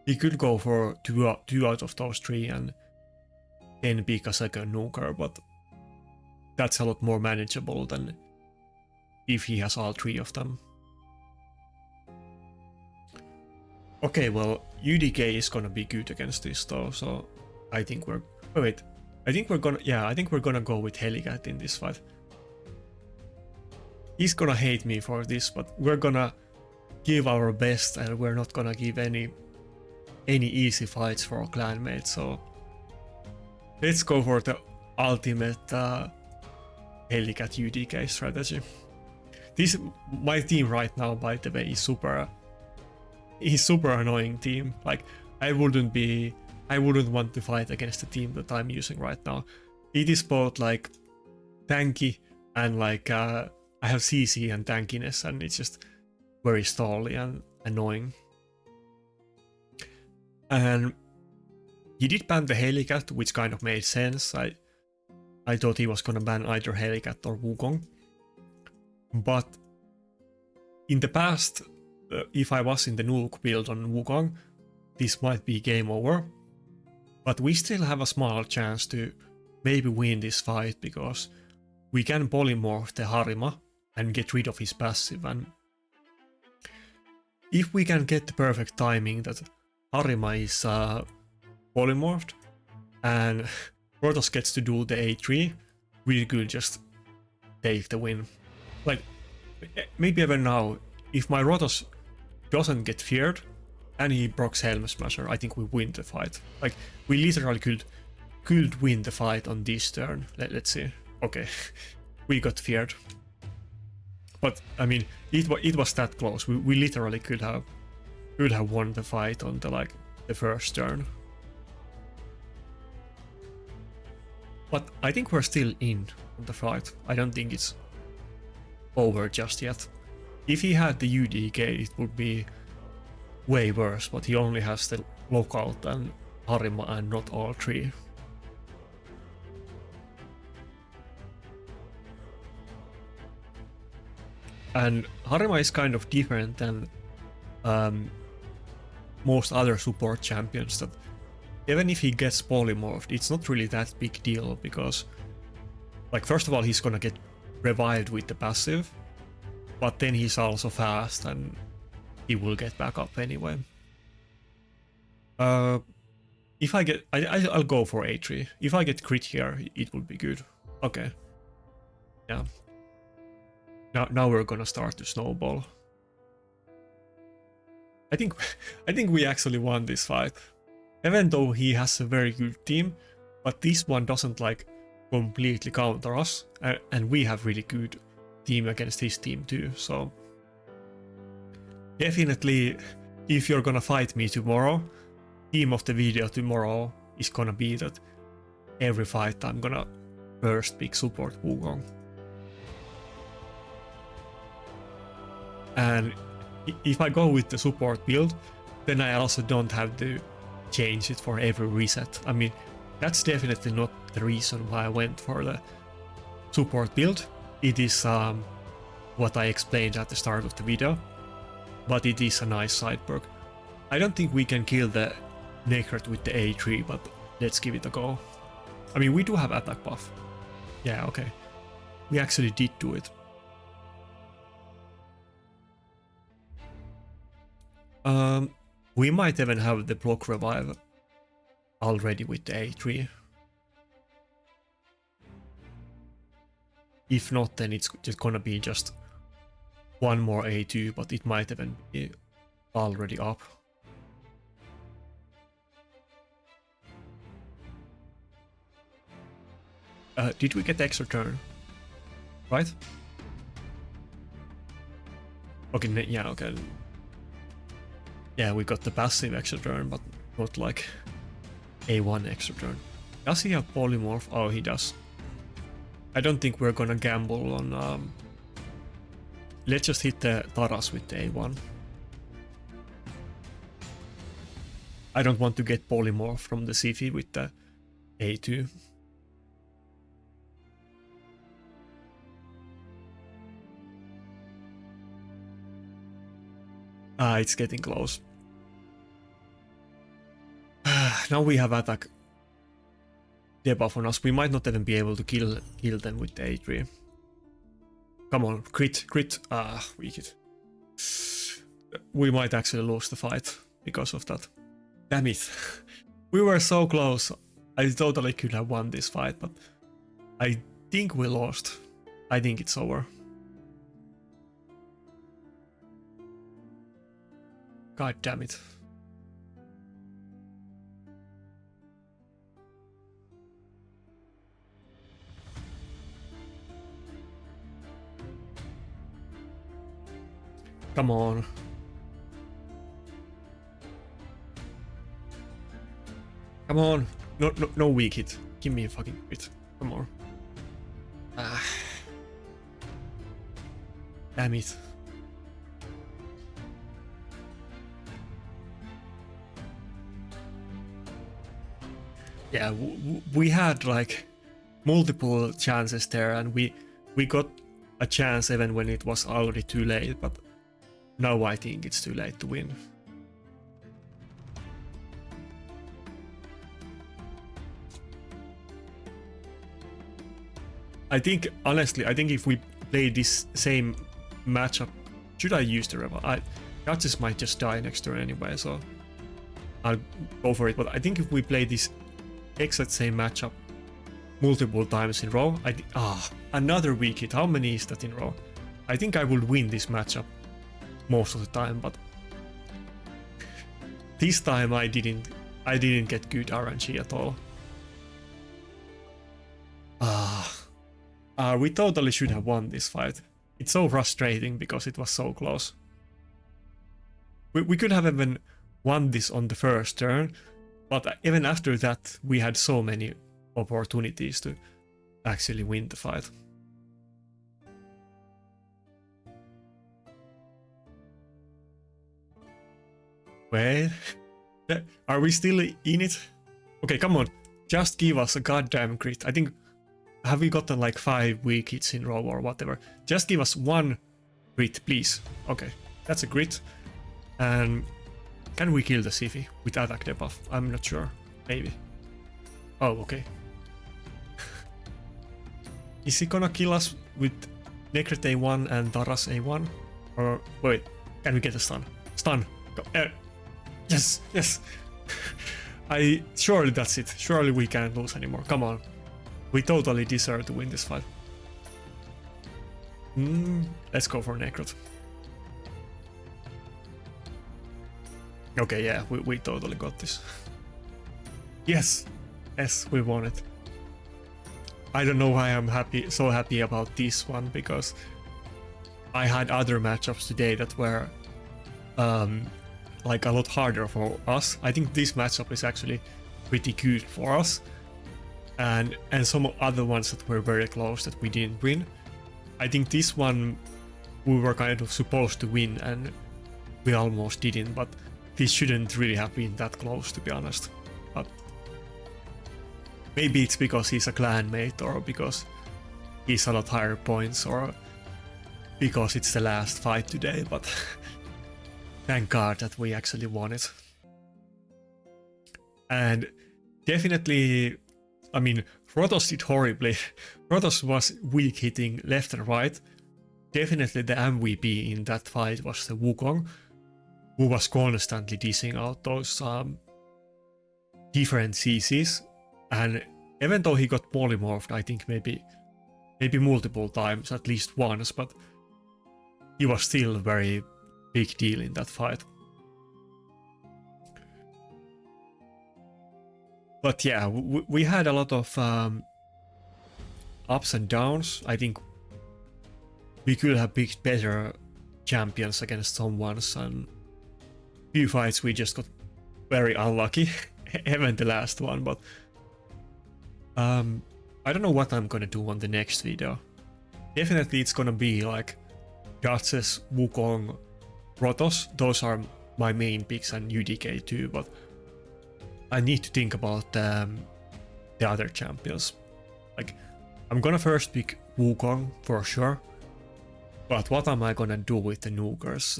He could go for two out of those 3 and then pick a second nuker, but that's a lot more manageable than if he has all 3 of them. Okay, well, UDK is gonna be good against this though, so I think we're... Oh wait, I think we're gonna go with Helicat in this fight. He's gonna hate me for this, but we're gonna give our best, and we're not gonna give any easy fights for our clanmates. So let's go for the ultimate Helicat UDK strategy. My team right now, by the way, is super annoying team. Like I wouldn't want to fight against the team that I'm using right now. It is both like tanky and like I have CC and tankiness, and it's just very stally and annoying. And he did ban the Helicat, which kind of made sense. I thought he was gonna ban either Helicat or Wukong. But in the past, if I was in the Nuke build on Wukong, this might be game over. But we still have a small chance to maybe win this fight, because we can polymorph the Harima and get rid of his passive. And if we can get the perfect timing that Harima is polymorphed and Protoss gets to do the A3, we could just take the win. Like, maybe even now, if my Rotos doesn't get feared and he procs Helm Smasher, I think we win the fight. Like, we literally could win the fight on this turn. Let's see. Okay, we got feared. But I mean, it was that close. We literally could have won the fight on the first turn. But I think we're still in the fight. I don't think it's over just yet. If he had the UDK, it would be way worse, but he only has the Lockout and Harima and not all three. And Harima is kind of different than most other support champions, that even if he gets polymorphed, it's not really that big deal, because like, first of all, he's gonna get revived with the passive, but then he's also fast and he will get back up anyway. If I get, I'll go for A3. If I get crit here, it would be good. Okay. Yeah. Now we're gonna start to snowball. I think we actually won this fight. Even though he has a very good team, but this one doesn't like completely counter us, and we have really good team against his team too. So definitely, if you're gonna fight me tomorrow, theme of the video tomorrow is gonna be that every fight I'm gonna first pick support Wukong. And if I go with the support build, then I also don't have to change it for every reset. I mean, that's definitely not the reason why I went for the support build. It is what I explained at the start of the video, but it is a nice side perk. I don't think we can kill the Nakarada with the A3, but let's give it a go. I mean, we do have attack buff. Yeah, okay. We actually did do it. We might even have the block revive already with the A3. If not, then it's just gonna be just one more A2, but it might even be already up. Did we get extra turn? Right? Okay, yeah, okay. Yeah, we got the passive extra turn, but not like A1 extra turn. Does he have polymorph? Oh, he does. I don't think we're gonna gamble on... Let's just hit the Taras with the A1. I don't want to get polymorph from the Sifi with the A2. It's getting close. Now we have attack debuff on us. We might not even be able to kill them with the A3. Come on, crit. Weak. We might actually lose the fight because of that. Damn it. We were so close. I totally could have won this fight, but I think we lost. I think it's over. God damn it. Come on. Come on. No weak hit. Give me a fucking crit. Come on. Ah. Damn it. Yeah, we had like multiple chances there, and we got a chance even when it was already too late, but now I think it's too late to win. I think, honestly, I think if we play this same matchup, should I use the rebel? Krakens might just die next turn anyway, so I'll go for it. But I think if we play this exact same matchup multiple times in a row, another weak hit. How many is that in a row? I think I will win this matchup most of the time, but this time I didn't get good RNG at all. We totally should have won this fight. It's so frustrating because it was so close. We could have even won this on the first turn, but even after that we had so many opportunities to actually win the fight. Wait, are we still in it? Okay, come on, just give us a goddamn crit. I think, have we gotten like 5 weak hits in a row or whatever? Just give us one crit, please. Okay, that's a crit. And can we kill the Siphi with attack debuff? I'm not sure. Maybe. Oh, okay. Is he gonna kill us with Nakarada A1 and Taras A1? Or wait, can we get a stun? Stun. Go. Yes, yes. Surely that's it. Surely we can't lose anymore. Come on. We totally deserve to win this fight. Let's go for Nakarada. Okay, yeah, we totally got this. Yes, yes, we won it. I don't know why I'm so happy about this one, because I had other matchups today that were like a lot harder for us. I think this matchup is actually pretty good for us, and some other ones that were very close that we didn't win. I think this one we were kind of supposed to win and we almost didn't, but this shouldn't really have been that close, to be honest. But maybe it's because he's a clanmate, or because he's a lot higher points, or because it's the last fight today, but thank God that we actually won it. And definitely, I mean, Protoss did horribly. Protoss was weak hitting left and right. Definitely the MVP in that fight was the Wukong, who was constantly dishing out those different CCs. And even though he got polymorphed, I think maybe multiple times, at least once, but he was still a very big deal in that fight. But yeah, we had a lot of ups and downs. I think we could have picked better champions against some ones, and few fights we just got very unlucky, even the last one. But I don't know what I'm gonna do on the next video. Definitely it's gonna be like Duchess, Wukong, Protoss. Those are my main picks, and UDK too, but I need to think about the other champions. Like, I'm gonna first pick Wukong for sure, but what am I gonna do with the nukers?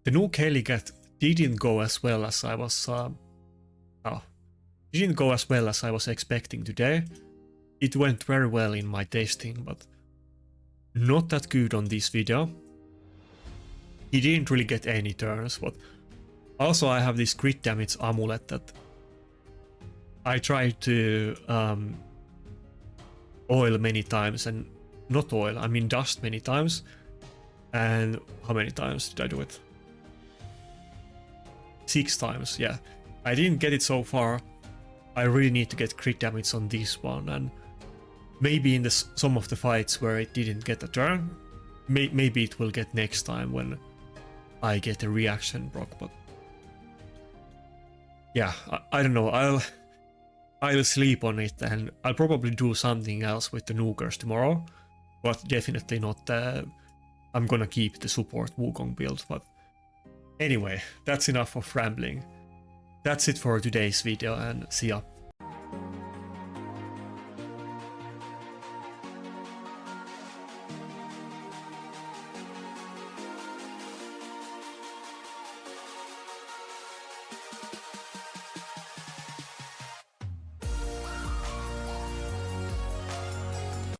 The nuke Helicat didn't go as well as I was didn't go as well as I was expecting today. It went very well in my testing, but not that good on this video. He didn't really get any turns, but also I have this crit damage amulet that I tried to oil many times, and not oil, I mean dust many times. And how many times did I do it? 6 times, yeah. I didn't get it so far. I really need to get crit damage on this one, and maybe in some of the fights where it didn't get a turn, maybe it will get next time when I get a reaction proc, but yeah, I don't know. I'll sleep on it, and I'll probably do something else with the Nukers tomorrow, but definitely not. I'm gonna keep the support Wukong build. But anyway, that's enough of rambling. That's it for today's video, and see ya.